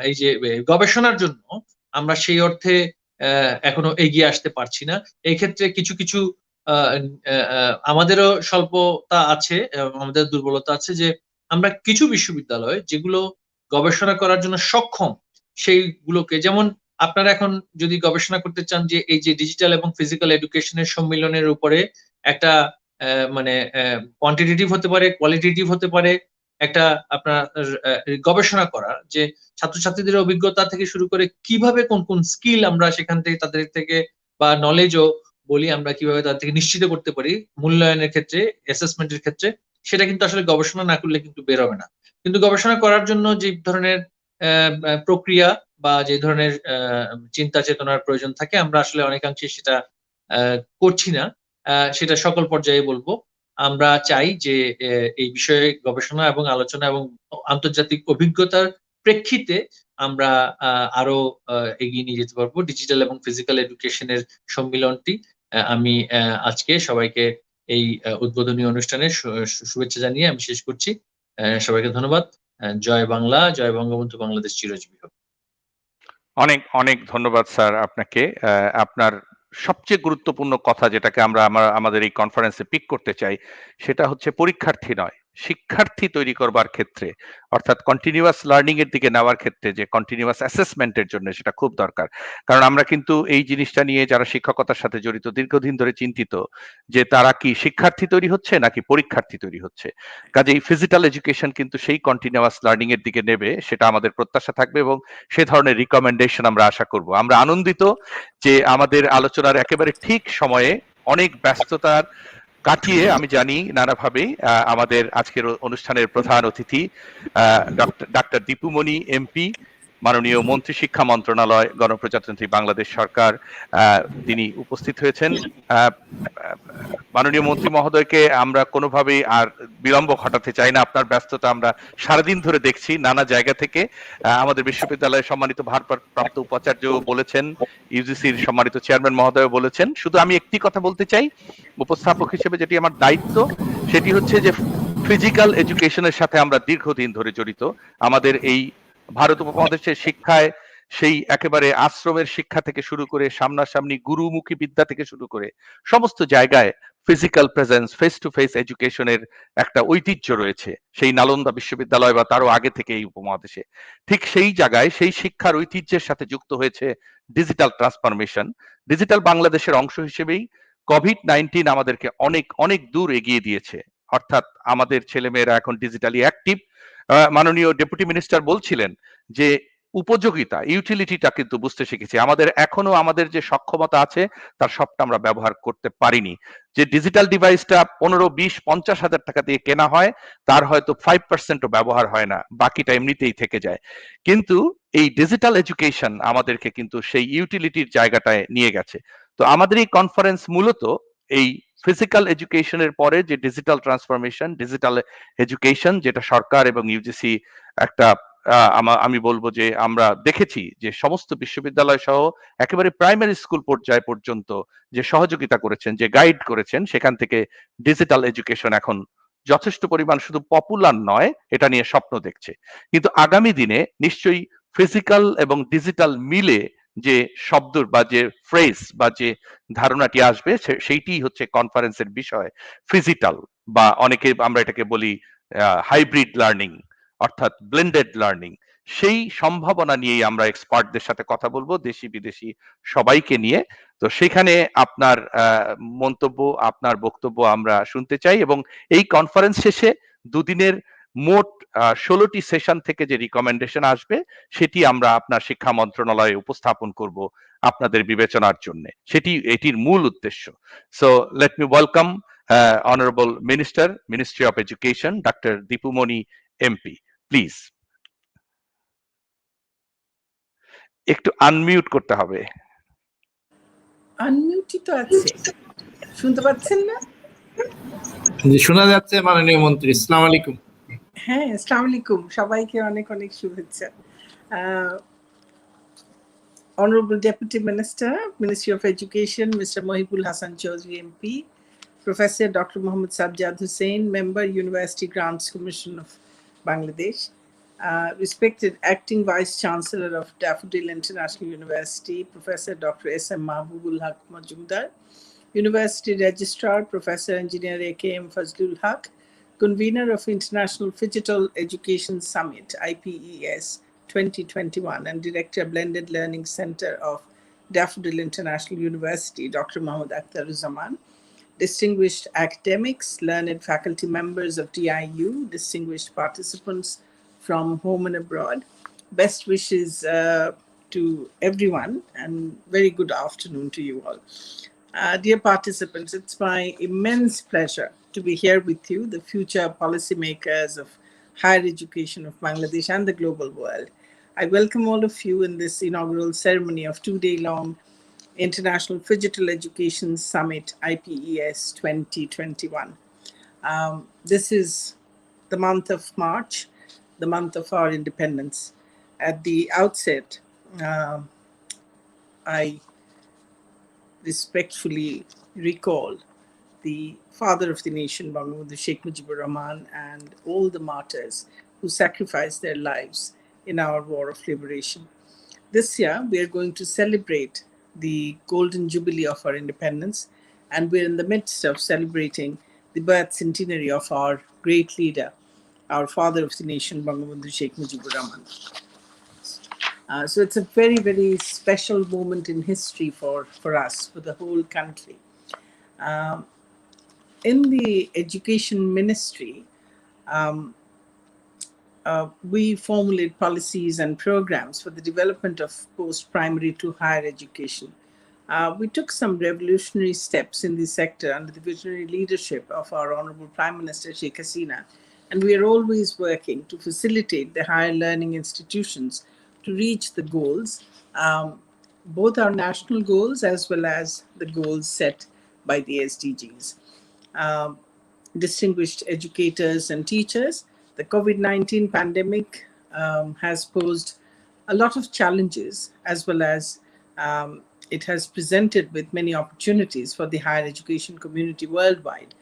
এই যে গবেষণার জন্য আমরা সেই অর্থে এখনো এগিয়ে আসতে পারছি না। এই ক্ষেত্রে কিছু কিছু আমাদেরও স্বল্পতা আছে, আমাদের দুর্বলতা আছে, যে আমরা কিছু বিশ্ববিদ্যালয় যেগুলো গবেষণা করার জন্য সক্ষম, সেইগুলোকে, যেমন আপনারা এখন যদি গবেষণা করতে চান যে এই যে ডিজিটাল এবং ফিজিক্যাল এডুকেশনের সম্মিলনের উপরে একটা মানে কোয়ান্টিটেটিভ হতে পারে, কোয়ালিটেটিভ হতে পারে, একটা আপনার গবেষণা করা, যে ছাত্রছাত্রীদের অভিজ্ঞতা থেকে শুরু করে কিভাবে কোন কোন স্কিল আমরা সেখান থেকে তাদের থেকে, বা নলেজও বলি, আমরা কিভাবে তাদের থেকে নিশ্চিত করতে পারি মূল্যায়নের ক্ষেত্রে, অ্যাসেসমেন্টের ক্ষেত্রে, সেটা কিন্তু আসলে গবেষণা না করলে কিন্তু বের হবে না। কিন্তু গবেষণা করার জন্য যে ধরনের প্রক্রিয়া বা যে ধরনের চিন্তা চেতনার প্রয়োজন থাকে, আমরা আসলে অনেকাংশে সেটা করছি না। সেটা সকল পর্যায়ে বলবো। আমরা চাই যে এই বিষয়ে গবেষণা এবং আলোচনা এবং আন্তর্জাতিক অভিজ্ঞতার প্রেক্ষিতে আমরা আরো এগিয়ে নিয়ে যেতে পারবো ডিজিটাল এবং ফিজিক্যাল এডুকেশনের সম্মিলনটি। আমি আজকে সবাইকে এই উদ্বোধনী অনুষ্ঠানে শুভেচ্ছা জানিয়ে আমি শেষ করছি। সবাইকে ধন্যবাদ। জয় বাংলা, জয় বঙ্গবন্ধু, বাংলাদেশ চিরজীবী হোক। অনেক অনেক ধন্যবাদ স্যার আপনাকে। আপনার সবচেয়ে গুরুত্বপূর্ণ কথা যেটাকে আমরা আমাদের এই কনফারেন্সে পিক করতে চাই, সেটা হচ্ছে পরীক্ষার্থী নয়, শিক্ষার্থী তৈরি করবার ক্ষেত্রে অর্থাৎ কন্টিনিউয়াস লার্নিং এর দিকে নেওয়ার ক্ষেত্রে যে কন্টিনিউয়াস অ্যাসেসমেন্টের জন্য সেটা খুব দরকার। কারণ আমরা কিন্তু এই জিনিসটা নিয়ে যারা শিক্ষকতার সাথে জড়িত দীর্ঘদিন ধরে চিন্তিত যে তারা কি শিক্ষার্থী তৈরি হচ্ছে নাকি পরীক্ষার্থী তৈরি হচ্ছে। কাজেই ফিজিক্যাল এডুকেশন কিন্তু সেই কন্টিনিউয়াস লার্নিং এর দিকে নেবে, সেটা আমাদের প্রত্যাশা থাকবে এবং সে ধরনের রিকমেন্ডেশন আমরা আশা করব। আমরা আনন্দিত যে আমাদের আলোচনার একেবারে ঠিক সময়ে অনেক ব্যস্ততার কাটিয়ে আমি জানি নানাভাবেই আমাদের আজকের অনুষ্ঠানের প্রধান অতিথি ডাক্তার দীপু মনি এমপি, মাননীয় মন্ত্রী শিক্ষা মন্ত্রণালয় গণপ্রজাতন্ত্রী বাংলাদেশ সরকার, তিনি উপস্থিত হয়েছেন। মাননীয় মন্ত্রী মহোদয়কে আমরা কোনোভাবেই আর বিলম্ব ঘটাতে চাই না, আপনার ব্যস্ততা আমরা সারাদিন ধরে দেখছি নানা জায়গা থেকে। আমাদের বিশ্ববিদ্যালয়ের সম্মানিত ভারপ্রাপ্ত উপাচার্য বলেছেন, ইউজিসির সম্মানিত চেয়ারম্যান মহোদয় বলেছেন। শুধু আমি একটি কথা বলতে চাই উপস্থাপক হিসেবে, যেটি আমার দায়িত্ব, সেটি হচ্ছে যে ফিজিক্যাল এডুকেশনের সাথে আমরা দীর্ঘদিন ধরে জড়িত। আমাদের এই ভারত উপমহাদেশের শিক্ষায় সেই একেবারে আশ্রমের শিক্ষা থেকে শুরু করে সামনাসামনি গুরুমুখী বিদ্যা থেকে শুরু করে সমস্ত জায়গায় physical presence, face to face এডুকেশনের একটা ঐতিহ্য রয়েছে সেই নালন্দা বিশ্ববিদ্যালয় বা তারও আগে থেকে এই উপমহাদেশে। ঠিক সেই জায়গায় সেই শিক্ষার ঐতিহ্যের সাথে যুক্ত হয়েছে ডিজিটাল ট্রান্সফরমেশন। ডিজিটাল বাংলাদেশের অংশ হিসেবেই কোভিড-19 আমাদেরকে অনেক অনেক দূর এগিয়ে দিয়েছে, অর্থাৎ আমাদের ছেলেমেয়েরা এখন ডিজিটালি অ্যাক্টিভ। মাননীয় ডেপুটি মিনিস্টার বলছিলেন যে উপযোগিতা, ইউটিলিটিটা কিন্তু বুঝতে শিখেছি। আমাদের এখনো আমাদের যে সক্ষমতা আছে তার সবটা আমরা ব্যবহার করতে পারিনি। যে ডিজিটাল ডিভাইসটা 15, 20, 50 হাজার টাকা দিয়ে কেনা হয় তার হয়তো 5%ও ব্যবহার হয় না, বাকিটা এমনিতেই থেকে যায়। কিন্তু এই ডিজিটাল এডুকেশন আমাদেরকে কিন্তু সেই ইউটিলিটির জায়গাটায় নিয়ে গেছে। তো আমাদের এই কনফারেন্স মূলত এই ফিজিক্যাল এডুকেশনের পরে যে ডিজিটাল ট্রান্সফরমেশন, ডিজিটাল এডুকেশন, যেটা সরকার এবং ইউজিসি একটা আমি বলবো যে আমরা দেখেছি যে সমস্ত বিশ্ববিদ্যালয় সহ একেবারে প্রাইমারি স্কুল পর্যায় পর্যন্ত যে সহযোগিতা করেছেন, যে গাইড করেছেন, সেখান থেকে ডিজিটাল এডুকেশন এখন যথেষ্ট পরিমাণ শুধু পপুলার নয়, এটা নিয়ে স্বপ্ন দেখছে। কিন্তু আগামী দিনে নিশ্চয়ই ফিজিক্যাল এবং ডিজিটাল মিলে যে শব্দ বা যে ফ্রেজ বা যে ধারণাটি আসবে সেইটি হচ্ছে কনফারেন্সের বিষয়, ফিজিটাল, বা অনেকে আমরা এটাকে বলি হাইব্রিড লার্নিং অর্থাৎ ব্লেন্ডেড লার্নিং। সেই সম্ভাবনা নিয়েই আমরা এক্সপার্টদের সাথে কথা বলবো, দেশি বিদেশি সবাইকে নিয়ে। তো সেখানে আপনার মন্তব্য, আপনার বক্তব্য আমরা শুনতে চাই এবং এই কনফারেন্স শেষে দুদিনের মোট 16টি সেশন থেকে যে রিকমেন্ডেশন আসবে সেটি আমরা আপনার শিক্ষা মন্ত্রণালয়ে উপস্থাপন করব আপনাদের বিবেচনার জন্য। সেটি এটির মূল উদ্দেশ্য। So let me welcome honourable minister, ministry of education, doctor Dipu Moni MP. Please একটু আনমিউট করতে হবে। আনমিউটই তো আছে, শুনতে পাচ্ছেন না? জি, শোনা যাচ্ছে মাননীয় মন্ত্রী। আসসালামু আলাইকুম। হ্যাঁ, আসসালামু আলাইকুম, সবাইকে অনেক অনেক শুভেচ্ছা। Honorable Deputy Minister, Ministry of Education, Mr. Mohibul Hasan Chowdhury MP, Professor Dr. Mohammad Sajjad Hussain, Member, University Grants Commission of Bangladesh, respected Acting Vice Chancellor of Daffodil International University, Professor Dr. S.M. Mahbub Haque Majumder, University Registrar, Professor Engineer A.K.M. Fazlul Haque, Convener of International Phygital Education Summit, iPES 2021, and Director Blended Learning Center of Daffodil International University, Dr. Mohammad Akhtaruzzaman, distinguished academics, learned faculty members of DIU, distinguished participants from home and abroad. Best wishes to everyone and very good afternoon to you all. Dear participants, it's my immense pleasure to be here with you, the future policymakers of higher education of Bangladesh and the global world. I welcome all of you in this inaugural ceremony of 2-day-long International Phygital Education Summit, IPES 2021. This is the month of March, the month of our independence. At the outset, I respectfully recall the father of the nation, Bangladesh, Sheikh Mujibur Rahman, and all the martyrs who sacrificed their lives in our war of liberation. This year, we are going to celebrate the golden jubilee of our independence, and we're in the midst of celebrating the birth centenary of our great leader, our father of the nation, Bangabandhu Sheikh Mujibur Rahman. So it's a very, very special moment in history for us, for the whole country. In the education ministry, we formulate policies and programs for the development of post-primary to higher education. We took some revolutionary steps in this sector under the visionary leadership of our Honorable Prime Minister Sheikh Hasina, and we are always working to facilitate the higher learning institutions to reach the goals, both our national goals as well as the goals set by the SDGs. Distinguished educators and teachers, the COVID-19 pandemic has posed a lot of challenges, as well as it has presented with many opportunities for the higher education community worldwide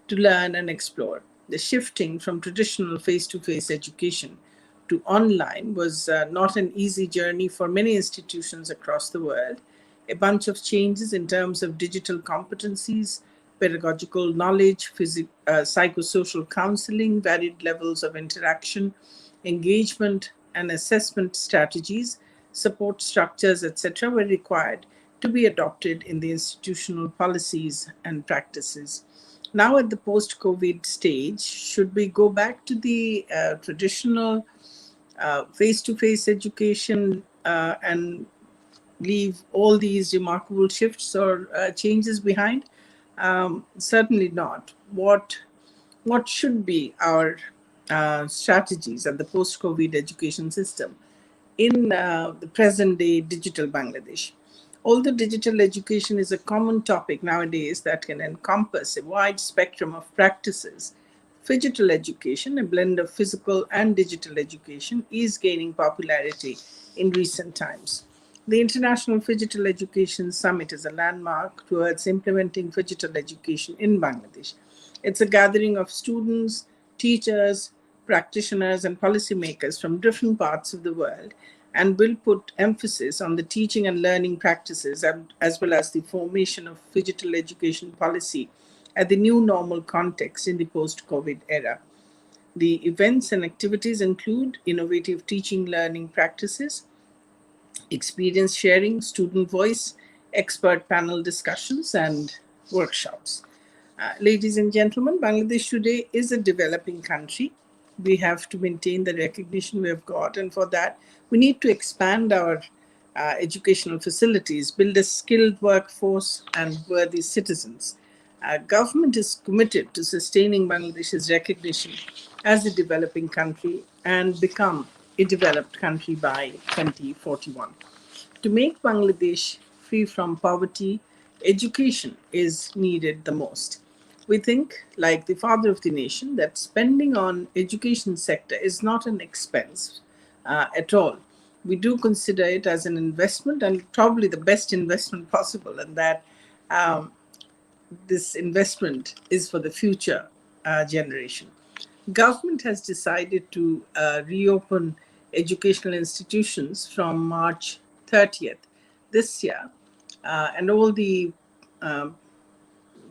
to learn and explore. The shifting from traditional face-to-face education to online was not an easy journey for many institutions across the world. A bunch of changes in terms of digital competencies, pedagogical knowledge, psychosocial counseling, varied levels of interaction, engagement and assessment strategies, support structures, etc., were required to be adopted in the institutional policies and practices. Now at the post-COVID stage, should we go back to the traditional face-to-face education and leave all these remarkable shifts or changes behind? Certainly not. What should be our strategies at the post-COVID education system in the present-day digital Bangladesh? Although digital education is a common topic nowadays that can encompass a wide spectrum of practices, Phygital education, a blend of physical and digital education, is gaining popularity in recent times. The International Phygital Education Summit is a landmark towards implementing phygital education in Bangladesh. It's a gathering of students, teachers, practitioners, and policymakers from different parts of the world, and will put emphasis on the teaching and learning practices as well as the formation of phygital education policy at the new normal context in the post-COVID era. The events and activities include innovative teaching learning practices, experience sharing, student voice, expert panel discussions, and workshops. Ladies and gentlemen, Bangladesh today is a developing country. We have to maintain the recognition we have got, and for that, we need to expand our educational facilities, build a skilled workforce, and worthy citizens. Government is committed to sustaining Bangladesh's recognition as a developing country and become a developed country by 2041. To make Bangladesh free from poverty, education is needed the most. We think, like the father of the nation, that spending on education sector is not an expense at all. We do consider it as an investment, and probably the best investment possible, and that this investment is for the future generation. Government has decided to reopen educational institutions from March 30th this year, and all the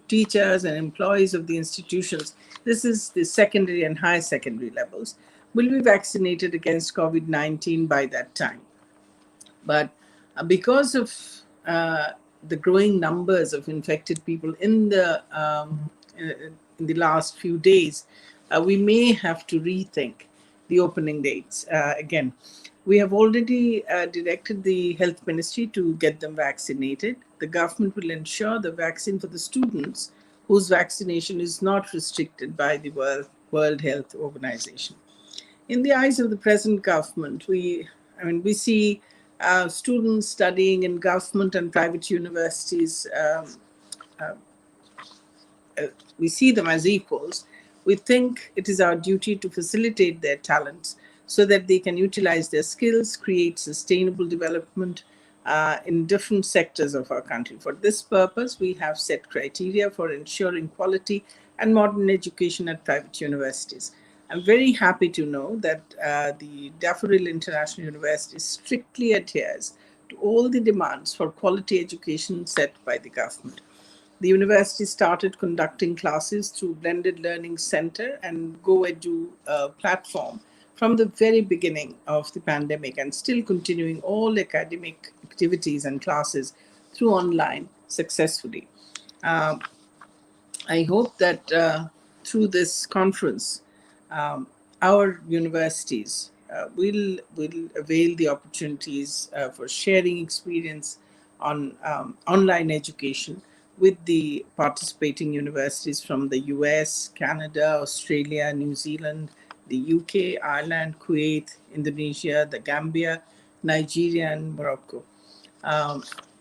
teachers and employees of the institutions, this is the secondary and higher secondary levels, will be vaccinated against COVID-19 by that time. But because of the growing numbers of infected people in the last few days, we may have to rethink the opening dates again. We have already directed the health ministry to get them vaccinated. The government will ensure the vaccine for the students whose vaccination is not restricted by the World Health Organization. In the eyes of the present government, we see students studying in government and private universities. We see them as equals. We think it is our duty to facilitate their talents so that they can utilize their skills, create sustainable development in different sectors of our country. For this purpose, we have set criteria for ensuring quality and modern education at private universities. I'm very happy to know that the Daffodil International University strictly adheres to all the demands for quality education set by the government. the university started conducting classes through Blended Learning Center and GoEdu platform from the very beginning of the pandemic, and still continuing all academic activities and classes through online successfully. I hope that through this conference, our universities will avail the opportunities for sharing experience on online education with the participating universities from the US, Canada, Australia, New Zealand, the UK, Ireland, Kuwait, Indonesia, the Gambia, Nigeria, and Morocco.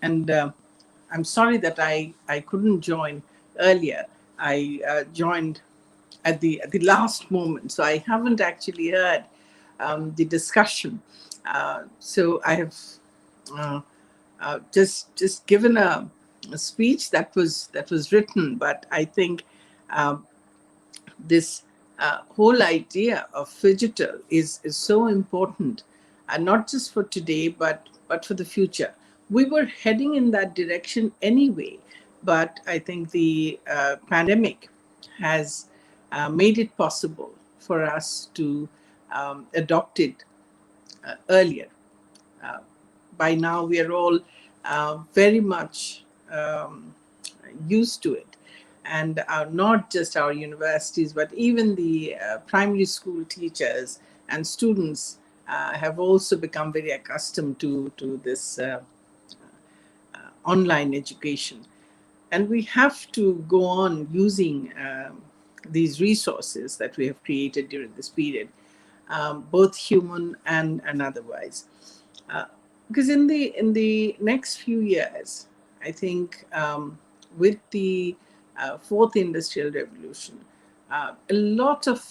And I'm sorry that I couldn't join earlier. I joined at the last moment, so I haven't actually heard the discussion. So I have just given a speech that was written, but I think this whole idea of Phygital is so important, and not just for today, but for the future. We were heading in that direction anyway, but I think the pandemic has made it possible for us to adopt it earlier. By now, we are all very much used to it. And not just our universities, but even the primary school teachers and students have also become very accustomed to this online education. And we have to go on using these resources that we have created during this period, both human and otherwise. Because in the next few years, I think with the fourth industrial revolution, a lot of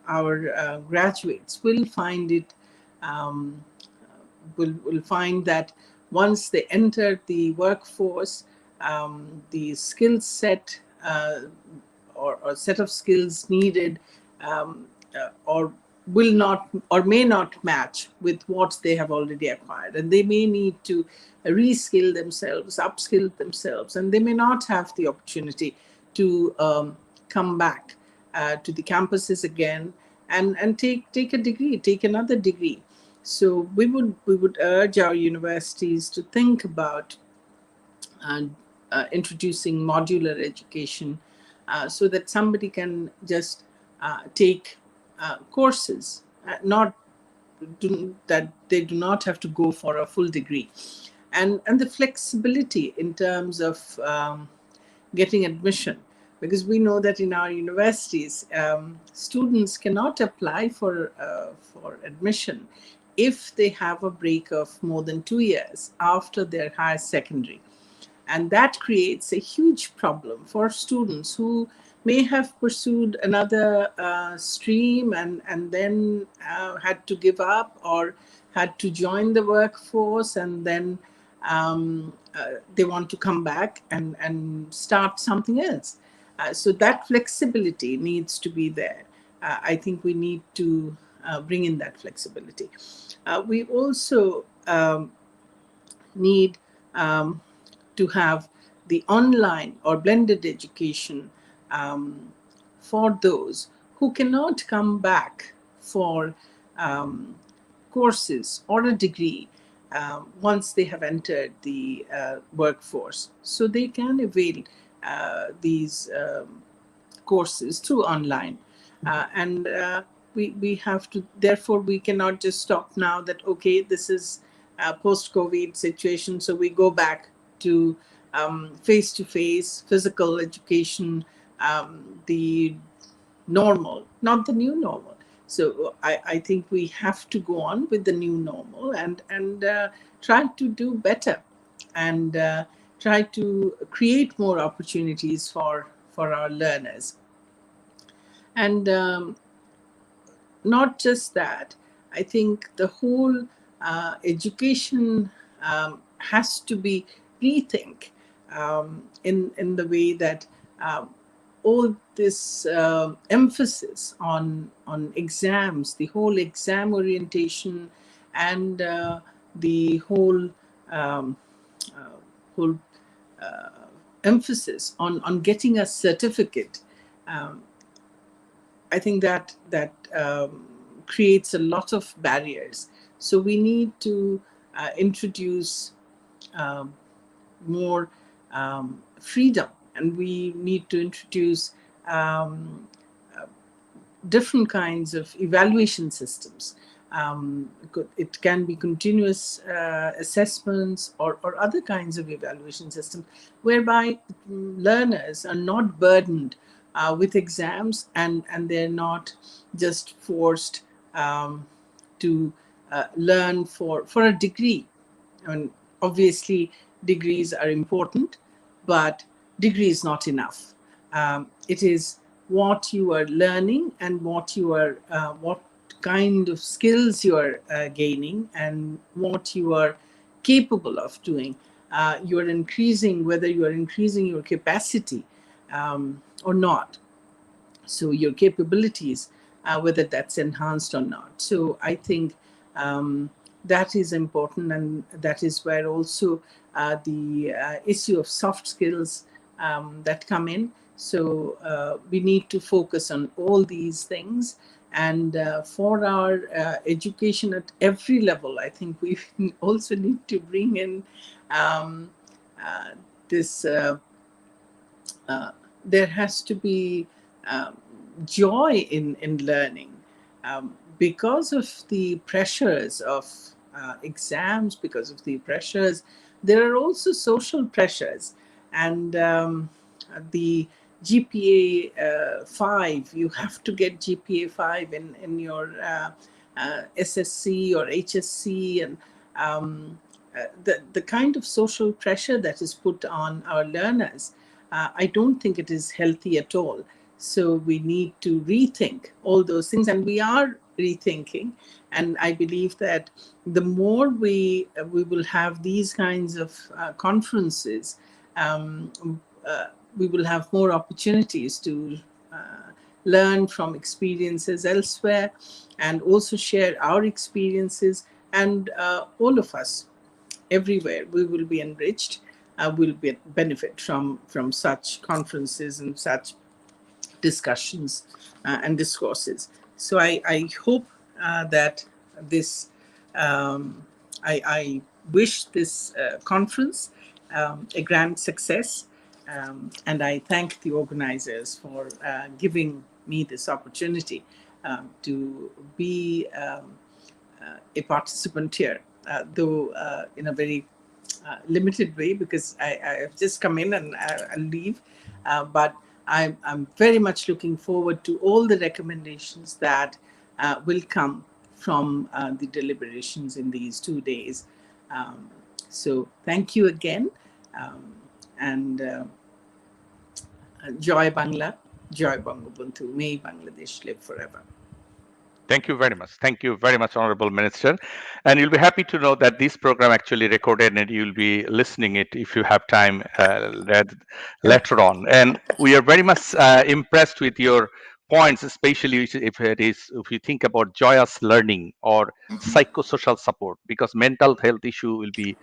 our graduates will find it, will find that once they enter the workforce, the skill set or set of skills needed or will not or may not match with what they have already acquired, and they may need to reskill themselves, upskill themselves, and they may not have the opportunity to come back to the campuses again and take a degree, take another degree. So we would urge our universities to think about introducing modular education so that somebody can just take courses, that they do not have to go for a full degree, and the flexibility in terms of getting admission, because we know that in our universities, students cannot apply for admission if they have a break of more than 2 years after their higher secondary. And that creates a huge problem for students who may have pursued another stream and then had to give up, or had to join the workforce, and then they want to come back and start something else. So that flexibility needs to be there. I think we need to bring in that flexibility. We also need to have the online or blended education for those who cannot come back for courses or a degree once they have entered the workforce. So they can avail these courses through online. We have to, therefore, we cannot just stop now that, okay, this is a post-COVID situation, so we go back to face-to-face physical education, the normal, not the new normal. So I think we have to go on with the new normal and try to do better, and try to create more opportunities for our learners. And not just that, I think the whole education has to be rethink in the way that all this emphasis on exams, the whole exam orientation, and the whole emphasis on getting a certificate, I think that creates a lot of barriers. So we need to introduce more freedom, and we need to introduce different kinds of evaluation systems. It can be continuous assessments or other kinds of evaluation systems whereby learners are not burdened with exams, and they're not just forced to learn for a degree. I mean, obviously, degrees are important, but degree is not enough. It is what you are learning and what kind of skills you are gaining and what you are capable of doing. You are increasing, whether you are increasing your capacity or not. So your capabilities, whether that's enhanced or not. So I think that is important, and that is where also the issue of soft skills that come in. So we need to focus on all these things. And for our education at every level, I think we also need to bring in this. There has to be joy in learning, because of the pressures of exams, because of the pressures. There are also social pressures, and the GPA 5, you have to get GPA 5 in your SSC or HSC, and the kind of social pressure that is put on our learners, I don't think it is healthy at all. So we need to rethink all those things, and we are rethinking. And I believe that the more we will have these kinds of conferences, we will have more opportunities to learn from experiences elsewhere, and also share our experiences. And all of us, everywhere, we will be enriched, will benefit from such conferences and such discussions and discourses. So I hope that this, I wish this conference a grand success, and I thank the organizers for giving me this opportunity to be a participant here, though in a very limited way, because I have just come in and I'll leave. But I'm very much looking forward to all the recommendations that will come from the deliberations in these 2 days. So thank you again, and Joy Bangla, Joy Bangabandhu, may Bangladesh live forever. Thank you very much. Thank you very much, Honorable Minister. And you'll be happy to know that this program actually recorded, and you'll be listening it if you have time later on. And we are very much impressed with your points, especially if you think about joyous learning or psychosocial support, because mental health issue will be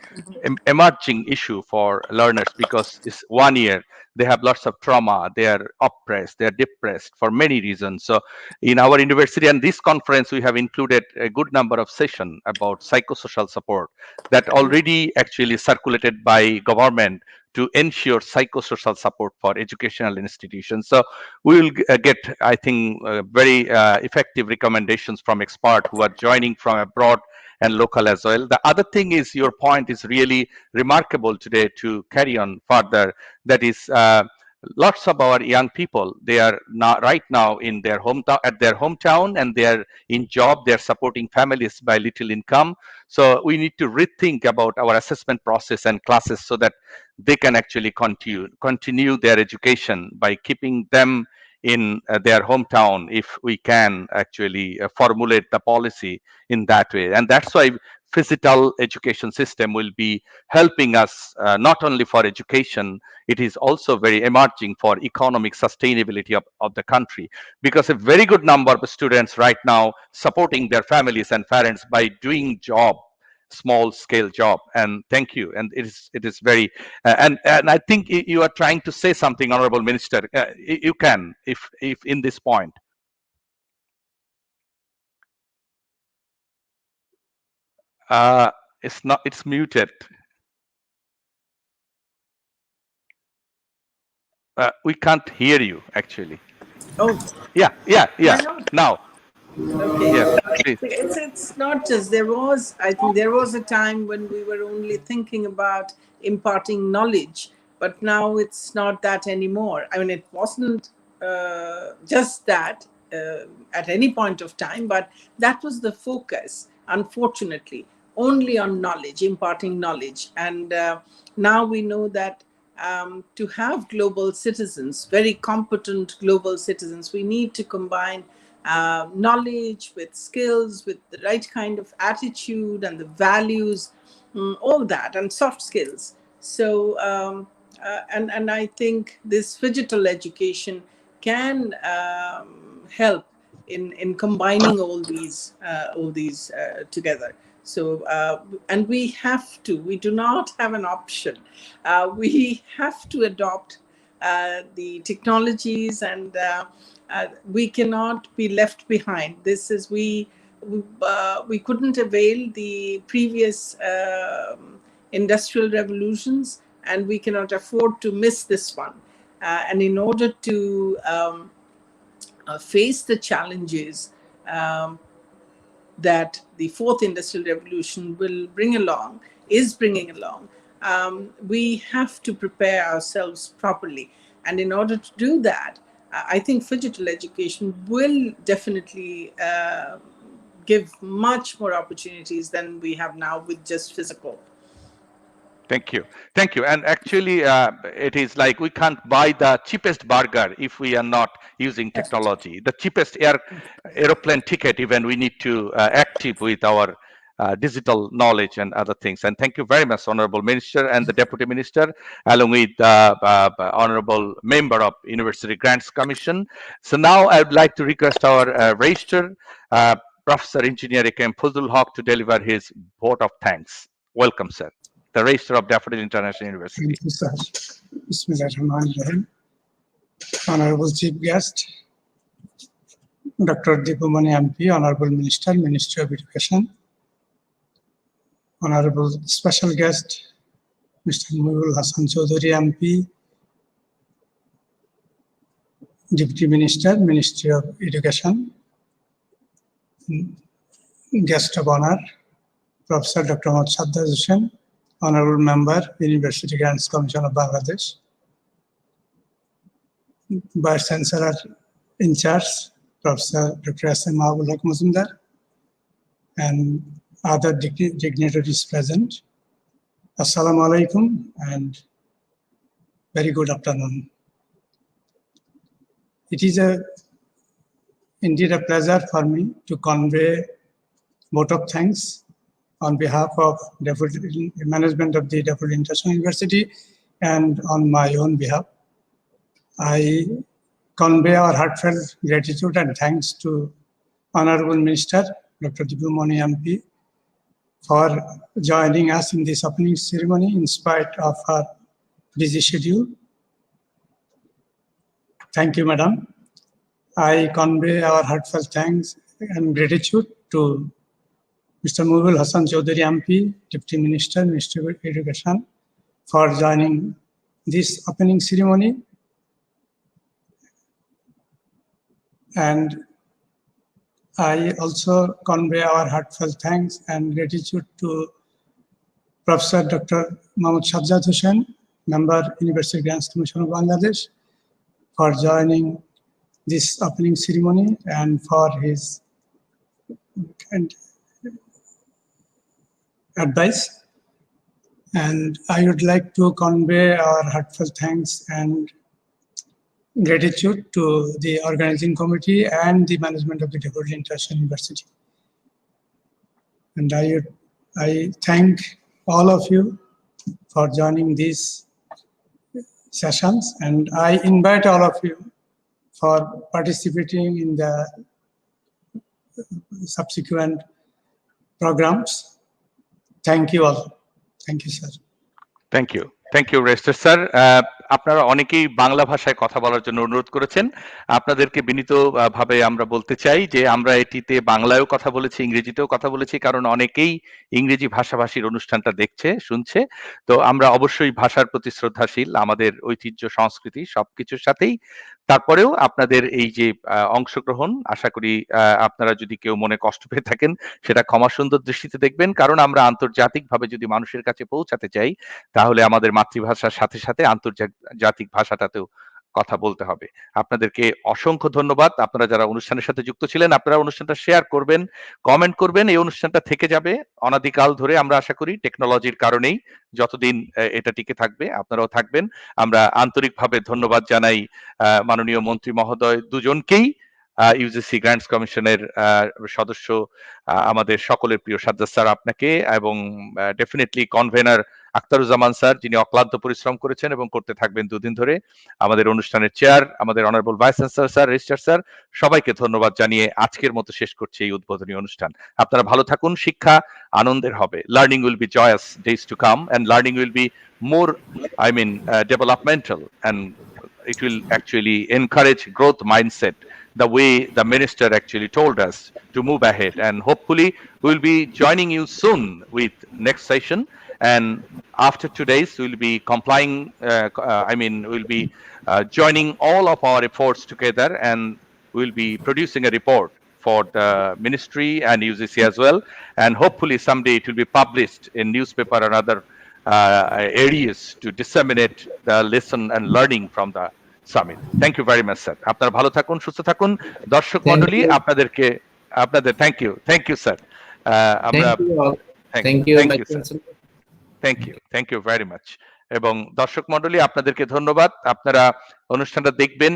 emerging issue for learners, because it's 1 year, they have lots of trauma, they are oppressed, they are depressed for many reasons. So in our university and this conference, we have included a good number of sessions about psychosocial support that already actually circulated by government to ensure psychosocial support for educational institutions. So we will get, I think, very effective recommendations from experts who are joining from abroad and local as well. The other thing is, your point is really remarkable today to carry on further. That is, lots of our young people, they are not right now in their hometown, and they are in job, they are supporting families by little income. So we need to rethink about our assessment process and classes so that they can actually continue their education by keeping them in their hometown, if we can actually formulate the policy in that way. And that's why Phygital education system will be helping us, not only for education, it is also very emerging for economic sustainability of the country, because a very good number of students right now supporting their families and parents by doing job, small scale job. And thank you. And it is very and I think you are trying to say something, Honorable Minister. You can, if in this point. It's not. It's muted. We can't hear you actually. Oh, Yeah. why not? Now, Okay. yes, please. It's not just, I think there was a time when we were only thinking about imparting knowledge, but now it's not that anymore. I mean, it wasn't just that at any point of time, but that was the focus, unfortunately, only on knowledge, imparting knowledge. And now we know that to have global citizens, very competent global citizens, we need to combine knowledge with skills, with the right kind of attitude and the values, all that, and soft skills. So, and I think this Phygital education can help in combining all these together. So, and we do not have an option. We have to adopt the technologies, and we cannot be left behind. This is, we couldn't avail the previous industrial revolutions, and we cannot afford to miss this one. And in order to face the challenges that the fourth industrial revolution is bringing along, we have to prepare ourselves properly. And in order to do that, I think Phygital education will definitely give much more opportunities than we have now with just physical. Thank you. And actually, it is like we can't buy the cheapest burger if we are not using technology. The cheapest aeroplane ticket, even we need to active with our digital knowledge and other things. And thank you very much, Honorable Minister and the Deputy Minister, along with the Honorable Member of University Grants Commission. So now I would like to request our Registrar, Professor Engineer A.K.M. Fazlul Haque, to deliver his vote of thanks. Welcome, sir. The Registrar of Daffodil International University. Thank you, sir. Bismillahirrahmanirrahim. Honorable Chief Guest, Dr. Dipu Moni MP, Honorable Minister, Ministry of Education, Honorable Special Guest, Mr. Mohibul Hasan Chowdhury MP, Deputy Minister, Ministry of Education, Guest of Honor, Professor Dr. Mohd Saddad Hussain, Honorable Member, University Grants Commission of Bangladesh, Vice Chancellor in charge, Professor Dr. Mahbub Majumder, and other dignitaries present. Assalamu alaikum and very good afternoon. It is indeed a pleasure for me to convey vote of thanks on behalf of management of the Daffodil International University and on my own behalf. I convey our heartfelt gratitude and thanks to Honorable Minister Dr. Dipu Moni MP for joining us in this opening ceremony in spite of her busy schedule. Thank you, Madam. I convey our heartfelt thanks and gratitude to Mr. Mohibul Hasan Chowdhury MP, Deputy Minister, Ministry of Education, for joining this opening ceremony. And I also convey our heartfelt thanks and gratitude to Professor Dr. Mahmud Saddad Hussain, Member, University Grants Commission of Bangladesh, for joining this opening ceremony and for his advice. And I would like to convey our heartfelt thanks and gratitude to the organizing committee and the management of the Daffodil International University. And I thank all of you for joining these sessions, and I invite all of you for participating in the subsequent programs. Thank you all. Thank you, sir. Thank you registrar sir. আপনারা অনেকেই বাংলা ভাষায় কথা বলার জন্য অনুরোধ করেছেন। আপনাদেরকে বিনীত ভাবে আমরা বলতে চাই যে আমরা এটিতে বাংলায়ও কথা বলেছি, ইংরেজিতেও কথা বলেছি, কারণ অনেকেই ইংরেজি ভাষাভাষীর অনুষ্ঠানটা দেখছে, শুনছে। তো আমরা অবশ্যই ভাষার প্রতি শ্রদ্ধাশীল, আমাদের ঐতিহ্য, সংস্কৃতি সবকিছুর সাথেই। তারপরেও আপনাদের এই যে অংশগ্রহণ, আশা করি আপনারা যদি কেউ মনে কষ্ট পেয়ে থাকেন সেটা ক্ষমা সুন্দর দৃষ্টিতে দেখবেন, কারণ আমরা আন্তর্জাতিকভাবে যদি মানুষের কাছে পৌঁছাতে চাই তাহলে আমাদের মাতৃভাষার সাথে সাথে আন্তর্জাতিক ভাষাটাতেও কথা বলতে হবে। আপনাদেরকে অসংখ্য ধন্যবাদ। আপনারা যারা অনুষ্ঠানের সাথে যুক্ত ছিলেন, আপনারা অনুষ্ঠানটা শেয়ার করবেন, কমেন্ট করবেন। এই অনুষ্ঠানটা থেকে যাবে অনাদিকাল ধরে, আমরা আশা করি টেকনোলজির কারণেই যতদিন এটা টিকে থাকবে, আপনারাও থাকবেন। আমরা আন্তরিকভাবে ধন্যবাদ জানাই মাননীয় মন্ত্রী মহোদয় দুজনকেই, ইউজিসি গ্র্যান্টস কমিশনের সদস্য আমাদের সকলের প্রিয় সাজ্জাদ স্যার আপনাকে, এবং ডেফিনেটলি কনভেনার আখতারুজ্জামান স্যার, যিনি অক্লান্ত পরিশ্রম করেছেন এবং করতে থাকবেন দুদিন ধরে, আমাদের অনুষ্ঠানের চেয়ার, আমাদের honourable vice chancellor sir, registrar sir, সবাইকে ধন্যবাদ জানিয়ে আজকের মতো শেষ করছি এই উদ্বোধনী অনুষ্ঠান। আপনারা ভালো থাকুন। শিক্ষা আনন্দের হবে। Learning will be joyous days to come, and learning will be more developmental, and it will actually encourage growth mindset, the way the minister actually told us to move ahead. And hopefully we'll be joining you soon with next session, and after today's we'll be complying, we'll be joining all of our efforts together, and we'll be producing a report for the ministry and UGC as well, and hopefully someday it will be published in newspaper and other areas to disseminate the lesson and learning from the summit. Thank you very much, sir. আপনারা ভালো থাকুন, সুস্থ থাকুন। দর্শক মণ্ডলী, আপনাদের thank you sir. আমরা thank you very much. এবং দর্শক মণ্ডলী, আপনাদেরকে ধন্যবাদ। আপনারা অনুষ্ঠানটা দেখবেন,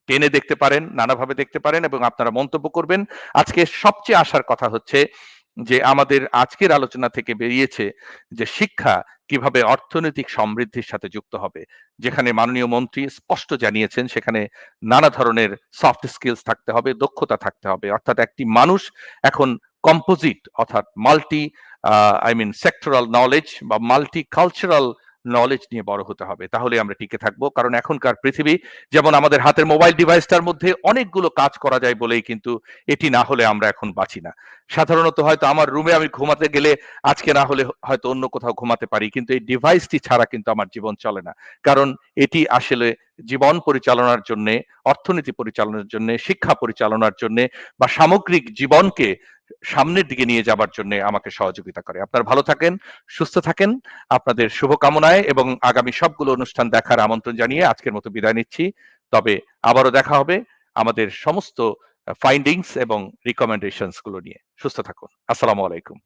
টেনে দেখতে পারেন, নানাভাবে দেখতে পারেন, এবং আপনারা মন্তব্য করবেন। আজকে সবচেয়ে আসার কথা হচ্ছে যে আমাদের আজকের আলোচনা থেকে বেরিয়েছে যে শিক্ষা কিভাবে অর্থনৈতিক সমৃদ্ধির সাথে যুক্ত হবে, যেখানে মাননীয় মন্ত্রী স্পষ্ট জানিয়েছেন সেখানে নানা ধরনের সফট স্কিলস থাকতে হবে, দক্ষতা থাকতে হবে। অর্থাৎ একটি মানুষ এখন কম্পোজিট, অর্থাৎ মাল্টি সেক্টরাল নলেজ বা মাল্টি কালচারাল নলেজ নিয়ে বড় হতে হবে, তাহলে আমরা টিকে থাকবো। কারণ এখনকার পৃথিবী, যেমন আমাদের হাতের মোবাইল ডিভাইসটার মধ্যে অনেকগুলো কাজ করা যায় বলেই কিন্তু এটি না হলে আমরা এখন বাঁচি না। সাধারণত হয়তো আমার রুমে আমি ঘুমাতে গেলে আজকে না হলে হয়তো অন্য কোথাও ঘুমাতে পারি, কিন্তু এই ডিভাইসটি ছাড়া কিন্তু আমার জীবন চলে না। কারণ এটি আসলে জীবন পরিচালনার জন্য, অর্থনীতি পরিচালনার জন্য, শিক্ষা পরিচালনার জন্য বা সামগ্রিক জীবনকে সামনের দিকে নিয়ে যাবার জন্য আমাকে সহযোগিতা করে। আপনারা ভালো থাকেন, সুস্থ থাকেন, আপনাদের শুভকামনায় এবং আগামী সবগুলো অনুষ্ঠান দেখার আমন্ত্রণ জানিয়ে আজকের মতো বিদায় নিচ্ছি। তবে আবারও দেখা হবে আমাদের সমস্ত ফাইন্ডিংস এবং রিকমেন্ডেশনস গুলো নিয়ে। সুস্থ থাকুন। আসসালামু আলাইকুম।